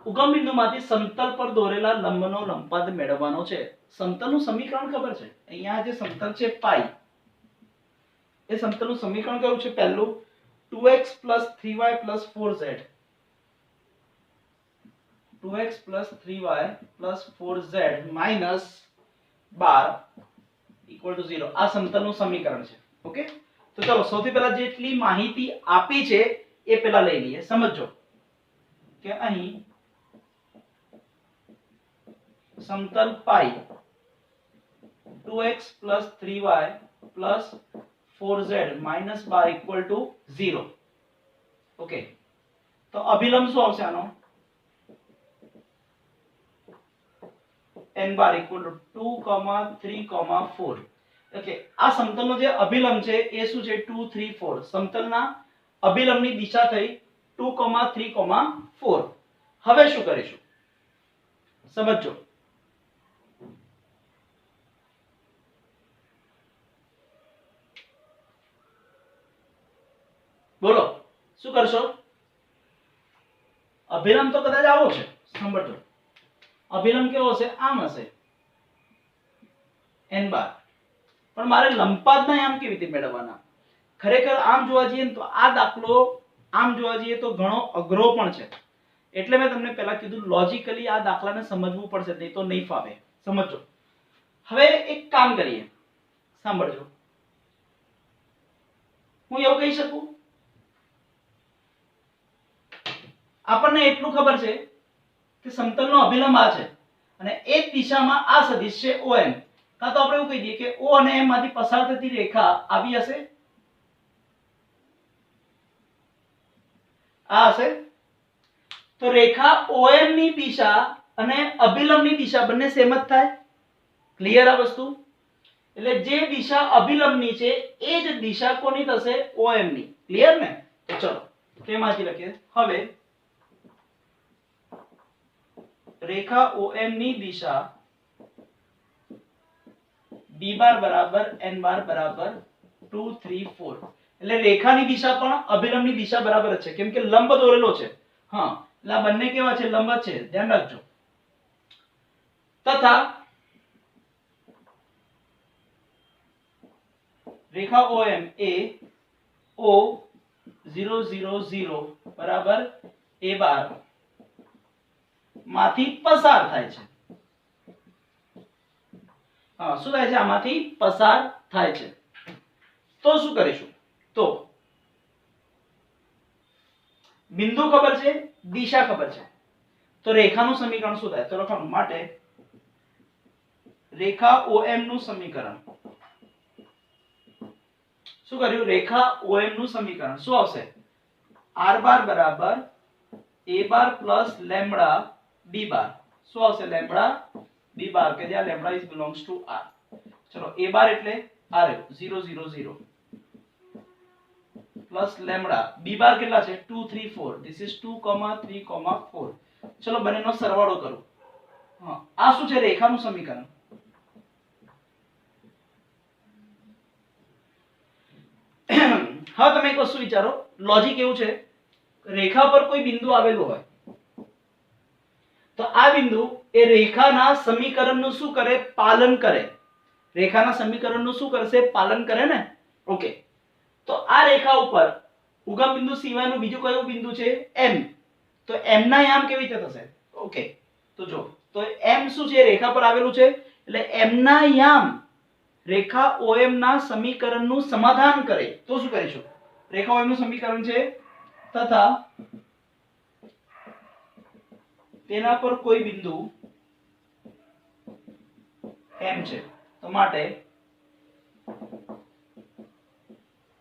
ઉગમ બિંદુમાંથી સમતલ પર દોરેલા લંબનો લંબપાદ મેળવવાનો છે. સમતલનું સમીકરણ ખબર છે? અહીંયા જે સમતલ છે પાઈ, એ સમતલનું સમીકરણ કયું છે? પહેલું 2x 3y 4z. 2x 3y 4z minus 12 = 0. આ સમતલનું સમીકરણ છે. ઓકે, તો ચલો સૌથી પહેલા જેટલી માહિતી આપી છે એ પહેલા લઈ લઈએ. સમજો કે અહીં સમતલ પાઈ 2x 3y 4z minus 12 = 0. Okay, તો અભિલંબ શું આવશે આનો? n bar equal to 2, 3, 4. Okay, આ સમતલનો જે અભિલંબ છે એ શું છે? 2, 3, 4. સમતલના અભિલંબની દિશા થઈ 2, 3, 4. હવે શું કરીશું સમજો. બોલો શું કરશો? અભિલંબ તો કદાચ આવો છે. સાંભળજો, અભિલંબ કેવો હશે? આમ હશે n બાર. પણ મારે લંબપાદના યામ કેવી રીતે મેળવવાના? ખરેખર આમ જોવા જઈએ ને તો આ દાખલો આમ જોવા જઈએ તો ઘણો અઘરો પણ છે. એટલે મેં તમને પહેલા કીધું લોજિકલી આ દાખલાને સમજવું પડશે, નહીં તો નહીં ફાવે. સમજો. હવે એક કામ કરીએ, સાંભળજો. હું એવું કહી શકું, આપણને એટલું ખબર છે કે સમતલનો અભિલંબ આ છે અને એક દિશામાં આ સદિશ છે OM. કાં તો આપણે એવું કહી દઈએ કે O અને M માંથી પસાર થતી રેખા આવી હશે. આ હશે. તો રેખા OM ની દિશા અને અભિલંબની દિશા બંને સેમ જ થાય. ક્લિયર આ વસ્તુ? એટલે જે દિશા અભિલંબની છે એ જ દિશા કોની થશે? OM ની. ક્લિયર ને? તો ચલો તેમાંથી લખીએ. હવે રેખા OM ની દિશા b બાર બરાબર n બાર બરાબર 2 3 4. એટલે રેખાની દિશા પણ અભિલંબની દિશા બરાબર જ છે કેમ કે લંબ દોરેલો છે. હા, એટલે આ બંને કેવા છે? લંબ છે, ધ્યાન રાખજો. તથા રેખા OM એ O 0 0 0 બરાબર a બાર માંથી પસાર થાય છે. હા, શું થાય છે? આમાંથી પસાર થાય છે. તો શું કરીશું? તો બિંદુ ખબર છે, દિશા ખબર છે, તો રેખાનું સમીકરણ શું થાય? તો લખવાનું માટે રેખા OM નું સમીકરણ. શું કર્યું? રેખા OM નું સમીકરણ શું આવશે? r બાર બરાબર a bar plus lambda b બાર. શું આવશે? લેમ્બડા b બાર, કે જ્યાં lambda is belongs to r. ચલો a બાર એટલે r 0 0 0 પ્લસ લેમ્બડા b બાર કેટલા છે? 2 3 4. This is 2, 3, 4. ચલો બંનેનો સરવાળો કરો. હા, આ શું છે? રેખાનું સમીકરણ. હા, તમે એક વસ્તુ વિચારો. લોજિક એવું છે, રેખા પર કોઈ બિંદુ આવેલું હોય તો આ બિંદુ એ રેખાના સમીકરણનું શું કરે? પાલન કરે. રેખાના સમીકરણનું શું કરશે? પાલન કરે ને. ઓકે, તો આ રેખા ઉપર ઉગમ બિંદુ સિવાયનું બીજું કયું બિંદુ છે? M. તો M ના યામ કેવી રીતે થશે? ઓકે, તો જો, તો M શું છે? રેખા પર આવેલું છે એટલે M ના યામ રેખા OM ના સમીકરણનું સમાધાન કરે. તો શું કરીશું? રેખા OM નું સમીકરણ છે તથા તેના પર કોઈ બિંદુ M છે. તો માટે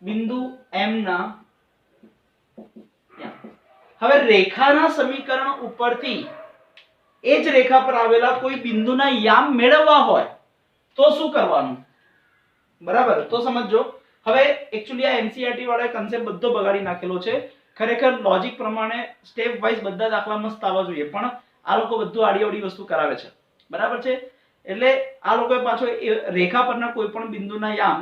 બિંદુ M ના હવે રેખાના સમીકરણ ઉપરથી એ જ રેખા પર આવેલા કોઈ બિંદુના યામ મેળવવા હોય તો શું કરવાનું? બરાબર, તો સમજો. હવે એકચ્યુઅલી આ NCERT વાળા કન્સેપ્ટ બધો બગાડી નાખેલો છે. ખરેખર લોજિક પ્રમાણે સ્ટેપ વાઇઝ બધા દાખલા મસ્ત આવવા જોઈએ, પણ આ લોકો બધું આડી વસ્તુ કરાવે છે. બરાબર છે? એટલે આ લોકોએ પાછો રેખા પરના કોઈ પણ બિંદુના યામ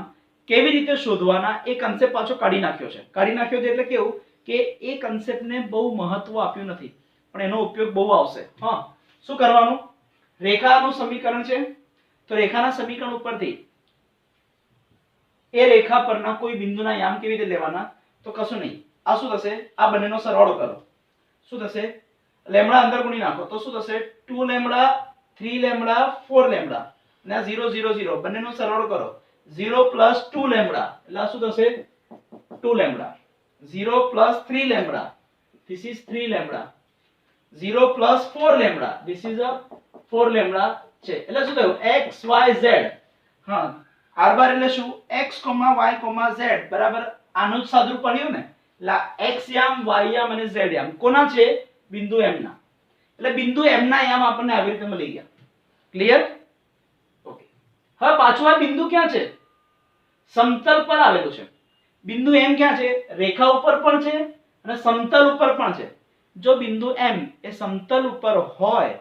કેવી રીતે શોધવાના એ કન્સેપ્ટ પાછો કાઢી નાખ્યો છે. કાઢી નાખ્યો છે એટલે કેવું કે એ કન્સેપ્ટને બહુ મહત્વ આપ્યું નથી, પણ એનો ઉપયોગ બહુ આવશે. હા, શું કરવાનું? રેખાનું સમીકરણ છે તો રેખાના સમીકરણ ઉપરથી એ રેખા પરના કોઈ બિંદુના યામ કેવી રીતે લેવાના? તો કશું નહીં, આ શું થશે? આ બંનેનો સરવાળો કરો. શું થશે? લેમ્બડા અંદર ગુણી નાખો તો શું થશે? 2 લેમ્બડા 3 લેમ્બડા 4 લેમ્બડા અને આ 0 0 0 બંનેનો સરવાળો કરો. 0 પ્લસ 2 લેમ્બડા એટલે આ શું થશે? 2 lambda. 0 plus 3 lambda, this is 3 lambda. 0 plus 4 lambda, this is 4 lambda છે. એટલે શું થયું? x y z. હા, r બાર એટલે શું? x, y, z બરાબર આનું જ સાદુરૂપ પડ્યું ને. એટલે x યામ, y યામ અને z યામ કોના છે? બિંદુ M ના. એટલે બિંદુ M ના યામ આપણને આવી રીતે મળી ગયા. ક્લિયર? ઓકે, હવે પાછું આ બિંદુ ક્યાં છે? સમતલ પર આવેલું છે. બિંદુ M ક્યાં છે? રેખા ઉપર પણ છે અને સમતલ ઉપર પણ છે. જો બિંદુ M એ સમતલ ઉપર હોય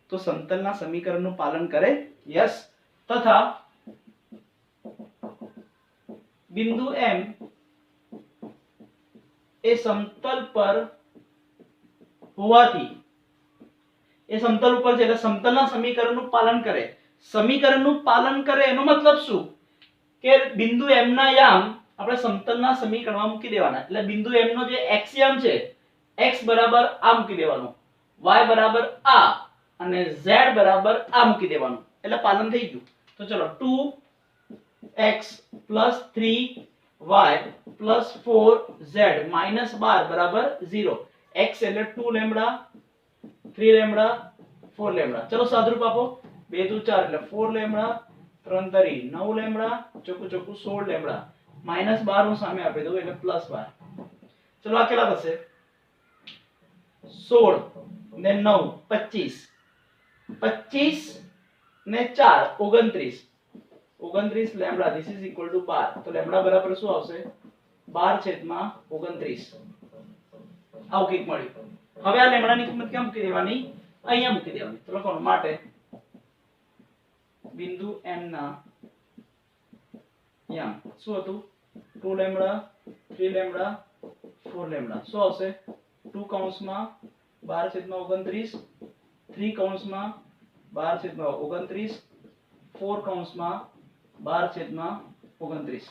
તો સમતલના સમીકરણનું પાલન કરે. યસ. તથા બિંદુ M એ સમતલ પર હોવાથી એ સમતલ ઉપર છે એટલે સમતલના સમીકરણનું પાલન કરે. સમીકરણનું પાલન કરે એનો મતલબ શું? કે બિંદુ M ના યામ આપણે સમતલના સમીકરણમાં મૂકી દેવાના. એટલે બિંદુ M નો જે x યામ છે, x બરાબર આ મૂકી દેવાનું, y બરાબર આ અને z બરાબર આ મૂકી દેવાનું. એટલે પાલન થઈ ગયું. તો ચલો 2x 3y 4z -12 બરાબર 0. x એટલે 2 લેમ્બડા 3 લેમ્બડા 4 લેમ્બડા. ચલો સાદુરૂપ આપો. 2 દુ 4 એટલે 4 લેમ્બડા 3 તરી 9 લેમ્બડા ચોખ્ખું ચોખ્ખું 16 લેમ્બડા -12 હું સામે આપી દઉં એટલે +12. ચલો આ કેટલા થશે? 16 ને 9 25, 25 ને 4 29, 29 lambda this is equal two 12. તો લેમ્ડા બરાબર શું આવશે? 12/29. આવું કંઈક મળ્યું. હવે આ લેમ્ડાની કિંમત ક્યાં મૂકી દેવાની? અહીંયા મૂકી દેવાની. તો લખવાનું માટે બિંદુ M ના યામ શું હતું? 2 લેમ્ડા, 3 લેમ્ડા, 4 લેમ્ડા. શું આવશે? 2 કૌંસમાં 12/29, 3 કૌંસમાં 12/29, 4 કૌંસમાં 12/29.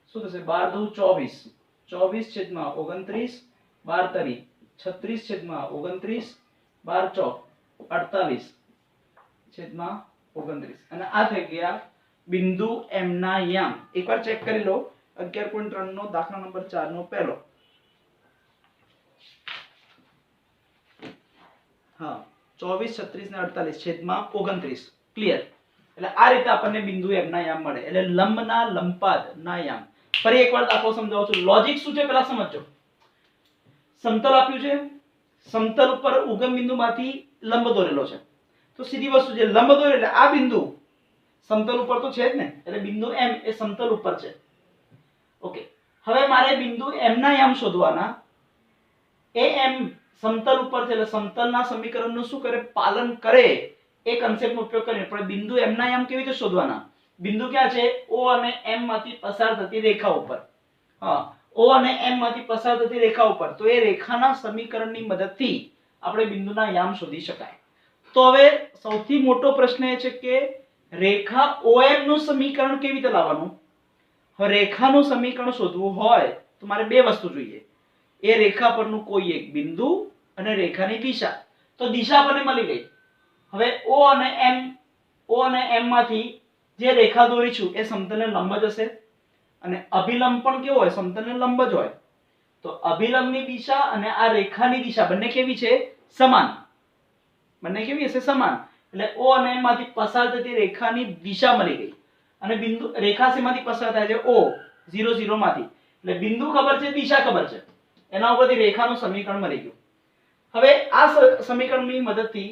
શું થશે? 12 દુ 24, 24/29, 12 તરી 36/29, 12 ચોક 48/29. અને આ થઈ ગયા બિંદુ M ના યામ. એકવાર ચેક કરી લો 11.3 નો દાખલા નંબર 4 નો પહેલો. હા 24, 36 ને 48/29. ક્લિયર? એટલે આ રીતે આપણને બિંદુ M ના યામ મળે. એટલે લંબના લંબપાદ ના યામ. ફરી એકવાર દાખલો સમજાવું છું. લોજિક શું છે પહેલા સમજો. સમતલ આપ્યું છે, સમતલ ઉપર ઉગમ બિંદુમાંથી લંબ દોરેલો છે. તો સીધી વસ્તુ છે, લંબ દોરે એટલે આ બિંદુ સમતલ ઉપર તો છે જ ને. એટલે બિંદુ M એ સમતલ ઉપર છે. ઓકે, હવે મારે બિંદુ M ના યામ શોધવાના. એ M સમતલ ઉપર છે એટલે સમતલના સમીકરણનું શું કરે? પાલન કરે. એ કન્સેપ્ટનો ઉપયોગ કરીને પણ બિંદુ M ના યામ કેવી રીતે શોધવાના? બિંદુ ક્યાં છે? O અને M માંથી પસાર થતી રેખા ઉપર. હા, O અને M માંથી પસાર થતી રેખા ઉપર. તો એ રેખાના સમીકરણની મદદથી આપણે બિંદુના યામ શોધી શકાય. તો હવે સૌથી મોટો પ્રશ્ન એ છે કે રેખા OM નું સમીકરણ કેવી રીતે લાવવાનું? હવે રેખાનું સમીકરણ શોધવું હોય તો મારે બે વસ્તુ જોઈએ. એ રેખા પરનું કોઈ એક બિંદુ અને રેખાની દિશા. તો દિશા આપણને મળી ગઈ. હવે O અને M માંથી જે રેખા દોરીશું એ સમતલને લંબ જ હશે. અને અભિલંબ પણ કેવો હોય? સમતલને લંબ જ હોય. તો અભિલંબની દિશા અને આ રેખાની દિશા બંને કેવી છે? સમાન. બંને કેવી હશે? સમાન. એટલે O અને M માંથી પસાર થતી રેખાની દિશા મળી ગઈ. અને બિંદુ રેખા શેમાંથી પસાર થાય છે? O 0 0 માંથી. એટલે બિંદુ ખબર છે, દિશા ખબર છે. એના ઉપરથી રેખાનું સમીકરણ મળી ગયું. હવે આ સમીકરણની મદદથી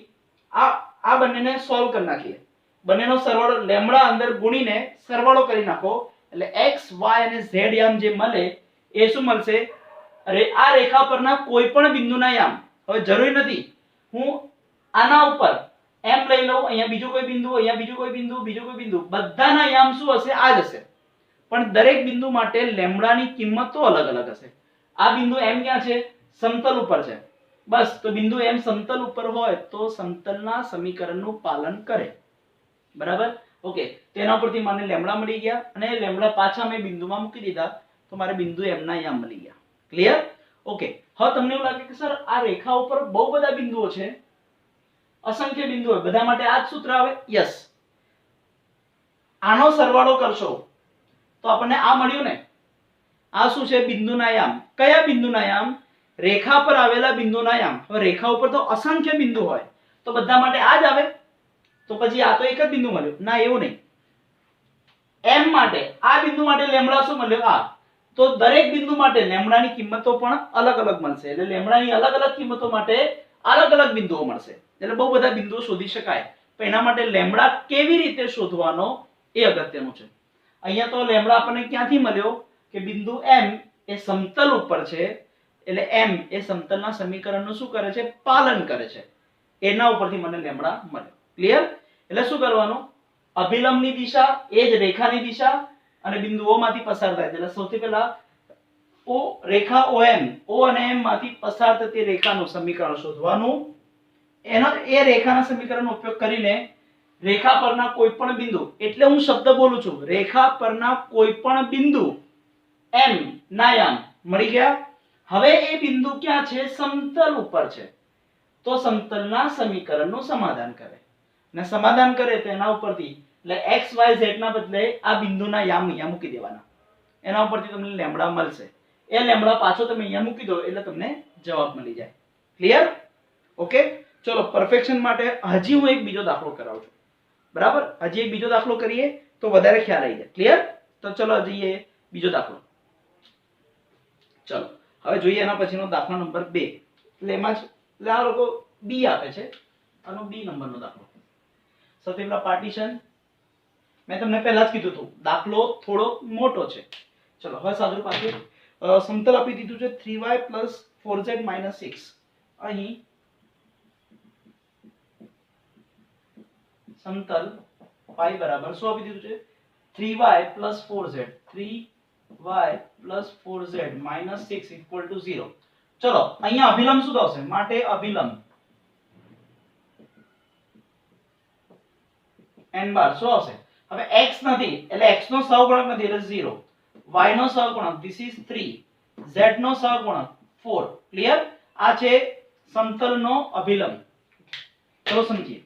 આ બંનેને સોલ્વ કરી નાખીએ. બંનેનો સરવાળો લેમ્ડા અંદર ગુણીને સરવાળો કરી નાખો એટલે x y અને z યામ જે મળે એ શું મળશે? અરે આ રેખા પરના કોઈ પણ બિંદુના યામ. હવે જરૂરી નથી હું આના ઉપર m લઈ લઉં, અહીંયા બીજું કોઈ બિંદુ, અહીંયા બીજું કોઈ બિંદુ, બીજું કોઈ બિંદુ, બધાના યામ શું હશે? આ જ હશે. પણ દરેક બિંદુ માટે લેમ્ડાની કિંમત તો અલગ અલગ હશે. આ બિંદુ m ક્યાં છે? સમતલ ઉપર છે. બસ, તો બિંદુ M સમતલ ઉપર હોય તો સમતલના સમીકરણનું પાલન કરે. બરાબર? ઓકે, તેના પરથી મને લેમ્ડા મળી ગયા અને લેમ્ડા પાછા મેં બિંદુમાં મૂકી દીધા તો મારે બિંદુ M ના યામ મળી ગયા. ક્લિયર? ઓકે, હવે તમને એવું લાગે કે સર આ રેખા ઉપર બહુ બધા બિંદુઓ છે, અસંખ્ય બિંદુઓ, બધા માટે આ જ સૂત્ર આવે? યસ. આનો સરવાળો કરશો તો આપણને આ મળ્યું ને. આ શું છે? બિંદુના યામ. કયા બિંદુના યામ? રેખા પર આવેલા બિંદુના યામ. હવે રેખા ઉપર તો અસંખ્ય બિંદુ હોય તો બધા માટે આ જ આવે. તો પછી આ તો એક જ બિંદુ મળ્યું ના? એવું નહીં. M માટે આ બિંદુ માટે લેમ્ડા શું મળ્યો? આ. તો દરેક બિંદુ માટે લેમ્ડાની કિંમતો પણ અલગ અલગ મળશે. એટલે લેમ્ડાની અલગ અલગ કિંમતો માટે અલગ અલગ બિંદુઓ મળશે. એટલે બહુ બધા બિંદુઓ શોધી શકાય. પણ એના માટે લેમ્ડા કેવી રીતે શોધવાનો એ અગત્યનું છે. અહીંયા તો લેમ્ડા આપણને ક્યાંથી મળ્યો કે બિંદુ M એ સમતલ ઉપર છે. એટલે M એ સમતલના સમીકરણનું શું કરે છે? પાલન કરે છે. એના ઉપરથી મને લેમ્ડા મળ્યો. ક્લિયર? એટલે શું કરવાનું? અભિલંબની દિશા એ જ રેખાની દિશા અને બિંદુઓમાંથી પસાર થાય છે. એટલે સૌથી પહેલા રેખા OM, O અને M માંથી પસાર થતી રેખાનું સમીકરણ શોધવાનું. એ રેખાના સમીકરણનો ઉપયોગ કરીને રેખા પરના કોઈ પણ બિંદુ, એટલે હું શબ્દ બોલું છું, રેખા પરના કોઈ પણ બિંદુ M ના યામ મળી ગયા. હવે એ બિંદુ ક્યાં છે? સમતલ ઉપર છે. તો સમતલના સમીકરણનું સમાધાન કરે. અને સમાધાન કરે તો એના ઉપરથી એટલે x y z ના બદલે આ બિંદુના યામ અહીંયા મૂકી દેવાના. એના ઉપરથી તમને લેમ્ડા મળશે. એ લેમ્ડા પાછો તમે અહીંયા મૂકી દો એટલે તમને જવાબ મળી જાય. ક્લિયર? ઓકે, ચલો પરફેક્શન માટે હજી હું એક બીજો દાખલો કરાવું છું. બરાબર? હજી એક બીજો દાખલો કરીએ તો વધારે ખ્યાલ આવી જાય. ક્લિયર? તો ચલો જઈએ બીજો દાખલો. ચલો હવે જોઈએ એના પછીનો દાખલા નંબર 2. એટલે એમાં જ એટલે આ લોકો બી આપે છે, આનો બી નંબરનો દાખલો. સૌથી પહેલા પાર્ટીશન, મેં તમને પહેલા જ કીધું હતું દાખલો થોડો મોટો છે. ચલો હવે સાદુરૂપ આપીએ. સમતલ આપી દીધું છે 3y 4z 6. અહીં સમતલ y બરાબર શું આપી દીધું છે 3y 4z 3y 4z -6 0. ચલો અહીંયા અભિલંબ શું આવશે? માટે અભિલંબ n બાર શું આવશે? હવે x નથી એટલે x નો સહગુણક નથી એટલે 0, y નો સહગુણક this is 3, z નો સહગુણક 4. ક્લિયર? આ છે સમતલનો અભિલંબ. ચલો સમજીએ.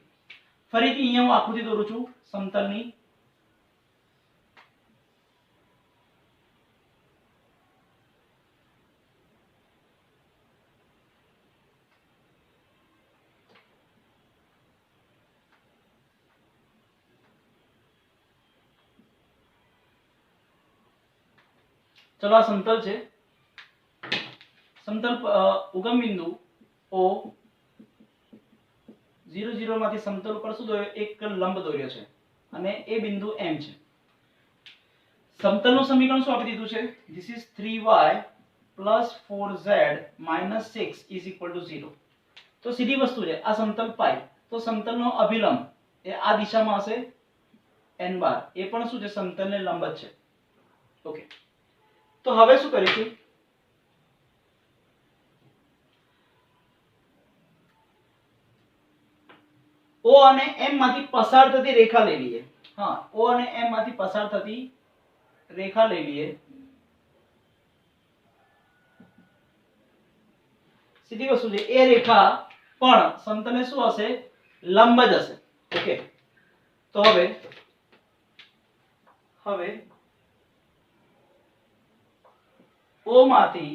ફરીથી અહીંયા હું આકૃતિ દોરું છું સમતલની. चलो आ समतल છે. સમતલ ઉગમ બિંદુ O 0 0 માંથી સમતલ ઉપર શું દોર્યો? એક લંબ દોર્યો છે અને એ બિંદુ M છે. સમતલનું સમીકરણ શું આપી દીધું છે? this is 3y 4z 6 0. તો સીધી વસ્તુ છે આ સમતલ પાઈ. તો સમતલનો અભિલંબ એ આ દિશામાં હશે n બાર. એ પણ શું છે? સમતલને લંબ જ છે. ઓકે, તો હવે શું કરીશું? O અને M માંથી પસાર થતી રેખા લઈ લઈએ. હા, O અને M માંથી પસાર થતી રેખા લઈ લઈએ. સીધી વસ્તુ છે એ રેખા પણ સમતલને શું હશે? લંબ જ હશે. ઓકે, તો હવે O માંથી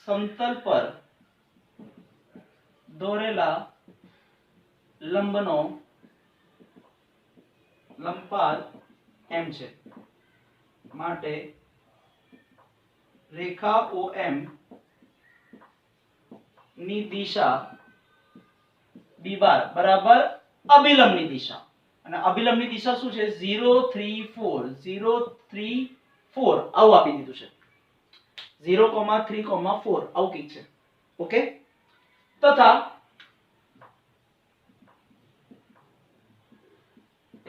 સમતલ પર દોરેલા લંબનો લંબપાદ m છે. માટે રેખા OM ની દિશા b બાર બરાબર અભિલંબની દિશા. અને અભિલંબની દિશા શું છે? 0 3 4 0 3 4 આવું આપી દીધું છે. 0, 3, 4 આવું કઈક છે. ઓકે, તથા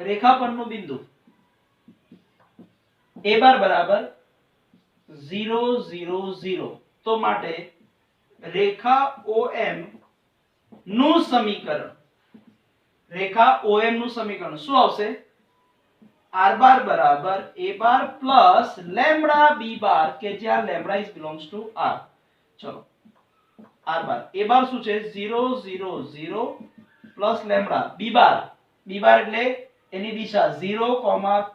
રેખા પરનું બિંદુ a બાર બરાબર 0 0 0. તો માટે રેખા OM નું સમીકરણ શું આવશે? r બાર બરાબર a bar plus lambda b બાર કે જ્યાં lambda is belongs to r. ચલો r બાર a બાર શું છે? 0 0 0 પ્લસ લેમ્બડા b બાર એટલે એની દિશા 0,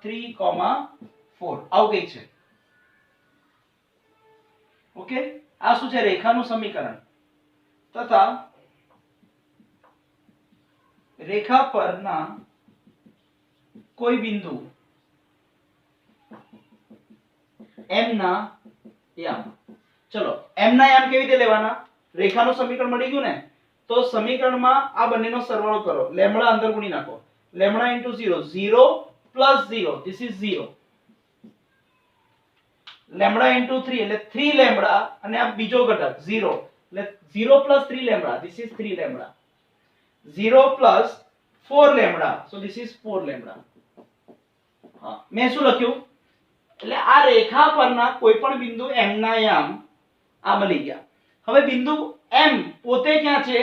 3, 4 આવું કઈ છે. ઓકે, આ શું છે? રેખાનું સમીકરણ. તથા રેખા પરના કોઈ બિંદુ m ના યામ. ચલો m ના યામ કેવી રીતે લેવાના? રેખાનું સમીકરણ મળી ગયું ને, તો સમીકરણમાં આ બંનેનો સરવાળો કરો. લેમ્બડા અંદર ગુણી નાખો. Lambda * 0 0 + 0 this is 0. લેમ્બડા * 3 એટલે 3 લેમ્બડા અને આ બીજો ઘટક 0 એટલે 0 + 3 lambda this is 3 lambda. 0 + 4 lambda so this is 4 lambda. હા, મેં શું લખ્યું? એટલે આ રેખા પરના કોઈ પણ બિંદુ m ના યામ આ મળી ગયા. હવે બિંદુ m પોતે ક્યાં છે?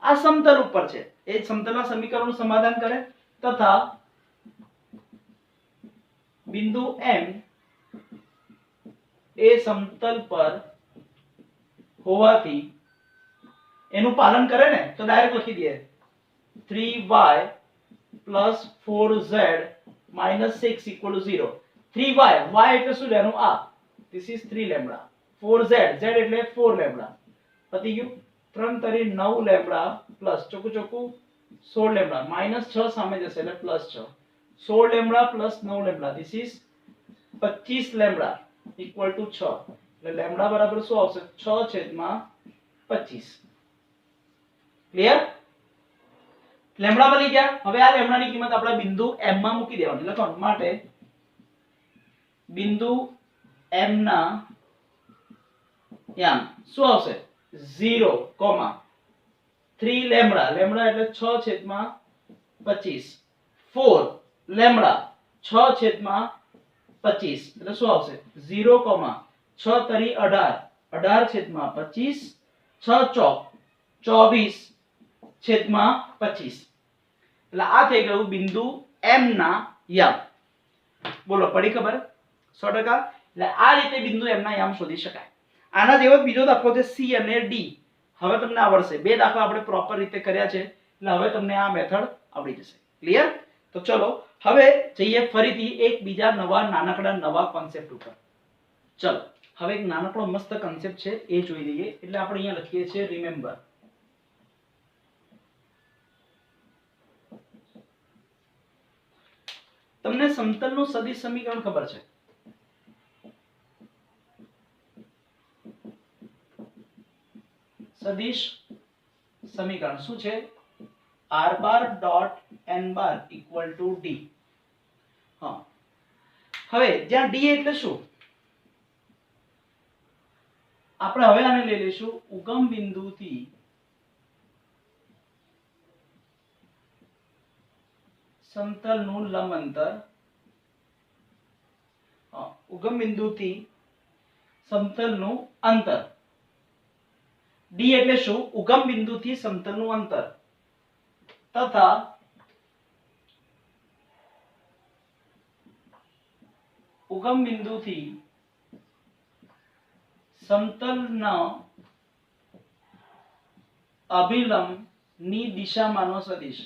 આ સમતલ ઉપર છે. એ સમતલના સમીકરણનું સમાધાન કરે. તથા બિંદુ m એ સમતલ પર હોવાથી એનું પાલન કરે ને, તો ડાયરેક્ટ લખી દઈએ 3y + 4z - 6 0. 3y y એટલે શું લેવાનું? આ this is 3 lambda. 4z z એટલે 4 લેમ્બડા. પતી ગયું. 3 * 9 લેમ્બડા પ્લસ ચોકું 16 લેમ્બડા -6 સામે જશે એટલે +6. 16 lambda + 9 lambda this is 25 lambda = 6. એટલે લેમ્ડા બરાબર શું આવશે 6/25 ક્લિયર લેમ્ડા મળી ગયા હવે આ લેમ્ડાની કિંમત આપણે બિંદુ m માં મૂકી દેવાની લખવાનું માટે બિંદુ m ના યામ શું આવશે 0,3 લેમ્ડા લેમ્ડા એટલે 6/25 4 લેમ્ડા 6/25 એટલે શું આવશે 0,6 તરી 18 18/25 6 ચોક 24/25 એટલે આ થઈ ગયું બિંદુ m ના યામ બોલો પડી ખબર 100% એટલે આ રીતે બિંદુ m ના યામ શોધી શકાય આના જેવો બીજો દાખલો છે c અને d હવે તમને આવડશે બે દાખલા આપણે પ્રોપર રીતે કર્યા છે એટલે હવે તમને આ મેથડ આવડી જશે ક્લિયર તો ચલો હવે જઈએ ફરીથી એક બીજા નવા નાનકડા નવા કોન્સેપ્ટ ઉપર ચલો હવે એક નાનકડો મસ્ત કોન્સેપ્ટ છે એ જોઈ લઈએ એટલે આપણે અહીંયા લખીએ છીએ રિમેમ્બર તમને સમતલનું સદિશ સમીકરણ ખબર છે સદિશ સમીકરણ શું છે r bar dot n bar equal to d હા હવે જ્યાં d એટલે શું આપણે હવે આને લઈ લઈશું ઉગમ બિંદુથી સમતલનું લંબ અંતર ઉગમ બિંદુથી સમતલનું અંતર d એટલે શું ઉગમ બિંદુથી સમતલનું અંતર તથા ઉગમ બિંદુથી સમતલના અભિલંબની દિશામાંનો સદિશ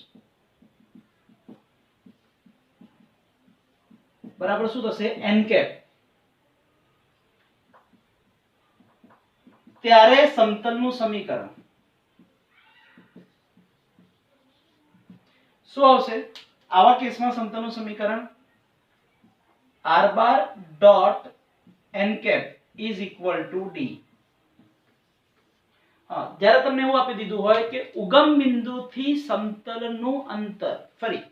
બરાબર શું થશે n કેપ ત્યારે સમતલનું સમીકરણ શું આવશે આવા કેસમાં સમતલનું સમીકરણ r bar dot n cap is equal to d જ્યારે તમને એવું આપી દીધું હોય કે ઉગમ બિંદુથી સમતલનું અંતર ફરી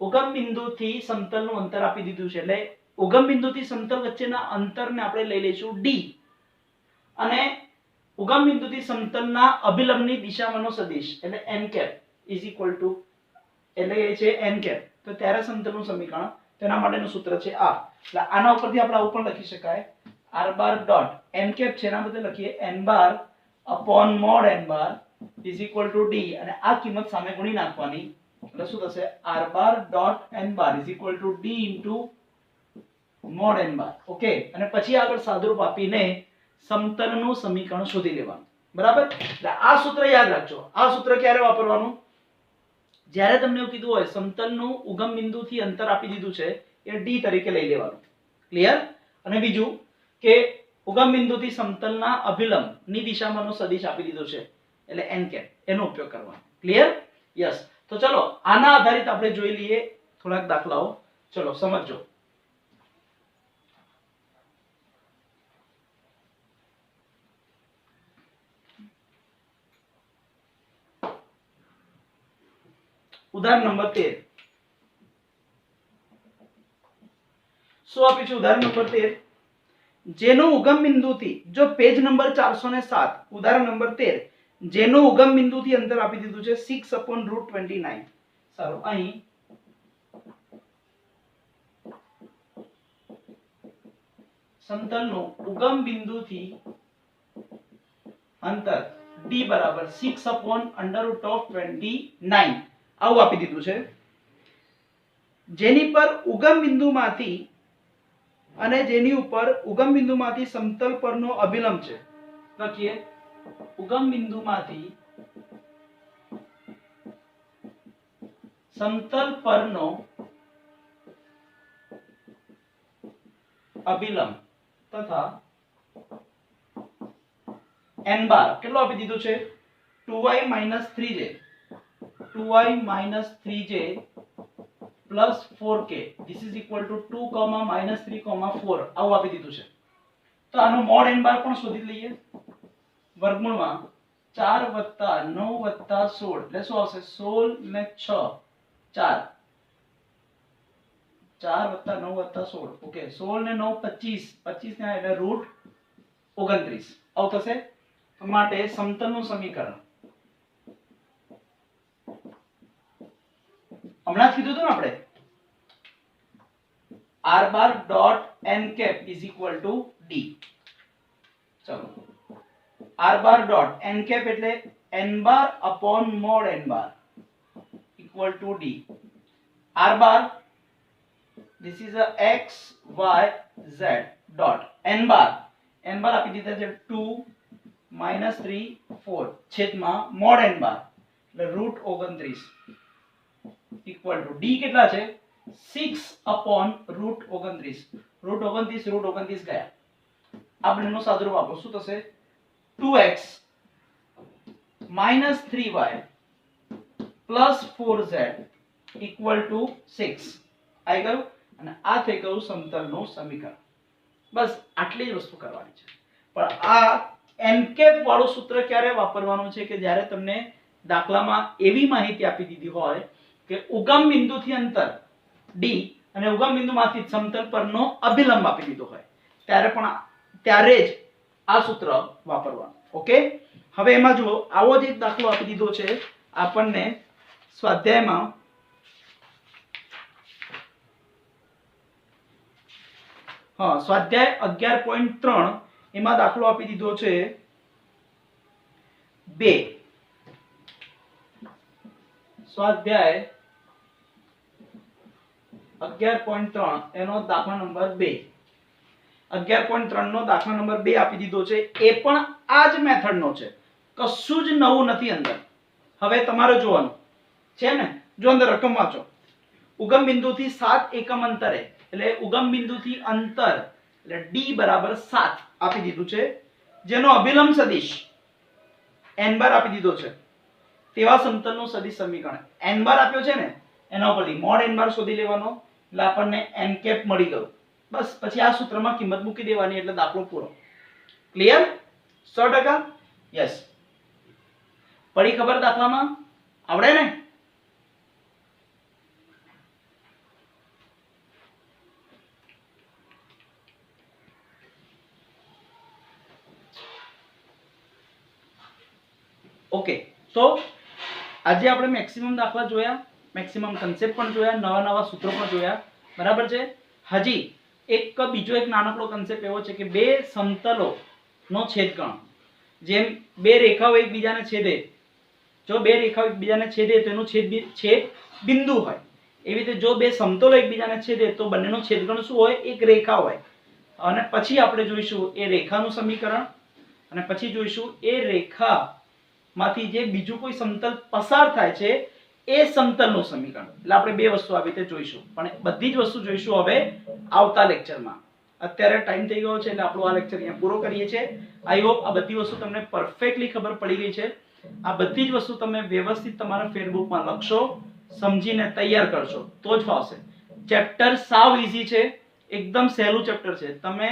ઉગમ બિંદુથી સમતલનું અંતર આપી દીધું છે એટલે ઉગમ બિંદુથી સમતલ વચ્ચેના અંતરને આપણે લઈ લઈશું d અને ઉગમ બિંદુથી સમતલના અભિલંબની દિશામાંનો સદિશ એટલે n cap is equal to એટલે એ છે n કેપ તો ત્યારે સમતલનું સમીકરણ તેના માટેનું સૂત્ર છે આ એટલે આના ઉપરથી આપણે આવું પણ લખી શકાય r bar dot n cap છે એના બદલે લખીએ n bar upon mod n bar is equal to d અને આ કિંમત સામે ગુણી નાખવાની એટલે શું થશે r bar dot n bar is equal to d into mode n bar okay અને પછી આગળ સાદુરૂપ આપીને સમતલનું સમીકરણ શોધી લેવાનું બરાબર એટલે આ સૂત્ર યાદ રાખજો આ સૂત્ર ક્યારે વાપરવાનું જ્યારે તમને એવું કીધું હોય સમતલનું ઉગમ બિંદુથી અંતર આપી દીધું છે એ d તરીકે લઈ લેવાનું ક્લિયર અને બીજું કે ઉગમ બિંદુથી સમતલના અભિલંબની દિશામાંનો સદિશ આપી દીધો છે એટલે n કેપ એનો ઉપયોગ કરવાનો ક્લિયર યસ તો ચલો આના આધારિત આપણે જોઈ લઈએ થોડાક દાખલાઓ ચલો સમજો ઉદાહરણ નંબર 13 શું આપ્યું છે ઉદાહરણ નંબર 13 જેનો ઉગમ બિંદુથી જો પેજ નંબર 407 ઉદાહરણ નંબર 13 જેનો ઉગમ બિંદુથી અંતર આપી દીધું છે 6/√29 સારું અહીં સમતલનું ઉગમ બિંદુથી અંતર d બરાબર 6/√29 આવું આપી દીધું છે જેની પર ઉગમ બિંદુમાંથી અને જેની ઉપર ઉગમ બિંદુમાંથી સમતલ પરનો અભિલંબ છે લખીએ ઉગમ બિંદુમાંથી સમતલ પરનો અભિલંબ તથા n બાર કેટલો આપી દીધું છે 2y - 3j 2y - 3j plus 4k this is equal to 2, -3, 4 આવું આપી દીધું છે તો આનો મોડ n બાર પણ શોધી લઈએ. વર્ગમૂળમાં 4 + 9 + 16 એટલે શું આવશે? 16 ને 6 4 4 + 9 + 16. ઓકે, 16 ને 9 25 25 ને એટલે √29 આવું થશે. માટે સમતલનું સમીકરણ હમણાં જ કીધું હતું ને આપણે, r bar dot n cap is equal to d. ચલો, r bar dot n cap એટલે n bar upon mod n bar equal to d. r bar this is a x y z dot n bar આપી દીધા છે 2 -3 4 છેદમાં મોડ n બાર એટલે √29 ઇક્વલ ટુ d કેટલા છે? 6 અપોન √29. √29 ગયા. આ બંનેનો સાદુરૂપ આપો શું થશે? 2x - 3y + 4z equal to 6 આવી ગયું. અને આ થઈ ગયું સમતલનું સમીકરણ. બસ આટલી જ વસ્તુ કરવાની છે. પણ આ n કેપ વાળું સૂત્ર ક્યારે વાપરવાનું છે? કે જ્યારે તમને દાખલામાં એવી માહિતી આપી દીધી હોય કે ઉગમ બિંદુથી અંતર d અને ઉગમ બિંદુમાંથી સમતલ પરનો અભિલંબ આપી દીધો હોય ત્યારે જ આ સૂત્ર વાપરવાનું. ઓકે, હવે એમાં જુઓ, આવો જ એક દાખલો આપી દીધો છે આપણને સ્વાધ્યાયમાં. હા, સ્વાધ્યાય 11.3 એમાં દાખલો આપી દીધો છે 2. સ્વાધ્યાય 11.3 એનો દાખલા નંબર 2. 11.3 નો દાખલા નંબર 2 આપી દીધો છે. એ પણ આ જ મેથડનો છે, કશું જ નવું નથી અંદર. હવે તમારે જોવાનું છે ને, જો અંદર રકમ વાંચો. ઉગમ બિંદુથી 7 એકમ અંતરે એટલે ઉગમ બિંદુથી અંતર એટલે d બરાબર 7 આપી દીધું છે, જેનો અભિલંબ સદિશ n બાર આપી દીધો છે. તેવા સમતલનું સદિશ સમીકરણ n બાર આપ્યો છે ને, એના ઉપરથી મોડ n બાર શોધી લેવાનો એટલે આપણને n કેપ મળી ગયું. બસ પછી આ સૂત્રમાં કિંમત મૂકી દેવાની એટલે દાખલો પૂરો. ક્લિયર? 100%? યસ. પડી ખબર દાખલામાં? આવડે ને? ઓકે, તો આજે આપણે મેક્સિમમ દાખલા જોયા, મેક્સિમમ કન્સેપ્ટ પણ જોયા, નવા નવા સૂત્રો પણ જોયા. બરાબર છે? હજી બીજો એક નાનકડો કન્સેપ્ટ એવો છે કે બે સમતલો નો છેદકોણ. જેમ બે રેખાઓ એકબીજાને છેદે, જો બે રેખાઓ એકબીજાને છેદે તો એનું છેદ બિંદુ હોય. એવી રીતે જો બે સમતલો એકબીજાને છેદે તો બંનેનો છેદકોણ શું હોય? એક રેખા હોય. અને પછી આપણે જોઈશું એ રેખાનું સમીકરણ, અને પછી જોઈશું એ રેખા માંથી જે બીજું કોઈ સમતલ પસાર થાય છે એ સમતલનું સમીકરણ. એટલે આપણે બે વસ્તુ આવી રીતે જોઈશું, પણ બધી જ વસ્તુ જોઈશું હવે આવતા લેક્ચરમાં. અત્યારે ટાઈમ થઈ ગયો છે એટલે આપણો આ લેક્ચર અહીંયા પૂરો કરીએ છીએ. આઈ હોપ આ બધી વસ્તુ તમને પરફેક્ટલી ખબર પડી ગઈ છે. આ બધી જ વસ્તુ તમે વ્યવસ્થિત તમારા ફેરબુકમાં લખશો, સમજીને તૈયાર કરશો તો જ ફાવશે. ચેપ્ટર સાવ ઈઝી છે, એકદમ સહેલું ચેપ્ટર છે. તમે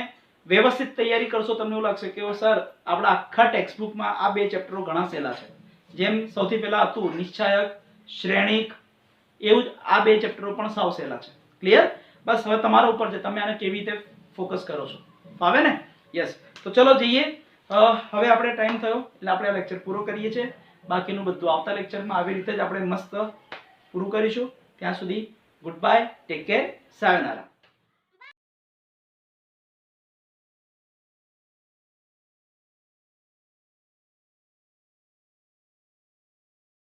વ્યવસ્થિત તૈયારી કરશો તમને એવું લાગશે કે સર આપણા આખા ટેક્સ્ટબુકમાં આ બે ચેપ્ટરો ઘણા સહેલા છે. જેમ સૌથી પહેલા હતું નિશ્ચાયક, શ્રેણિક, એવું જ આ બે ચેપ્ટરો પણ સાવ સહેલા છે. ક્લિયર? બસ હવે તમારા ઉપર છે તમે આને કેવી રીતે ફોકસ કરો છો. ફાવે ને? યસ. તો ચલો જઈએ. હવે આપણે ટાઈમ થયો એટલે આપણે આ લેક્ચર પૂરો કરીએ છીએ. બાકીનું બધું આવતા લેક્ચરમાં આવી રીતે જ આપણે મસ્ત પૂરું કરીશું. ત્યાં સુધી ગુડ બાય, ટેક કેર, સાયોનારા.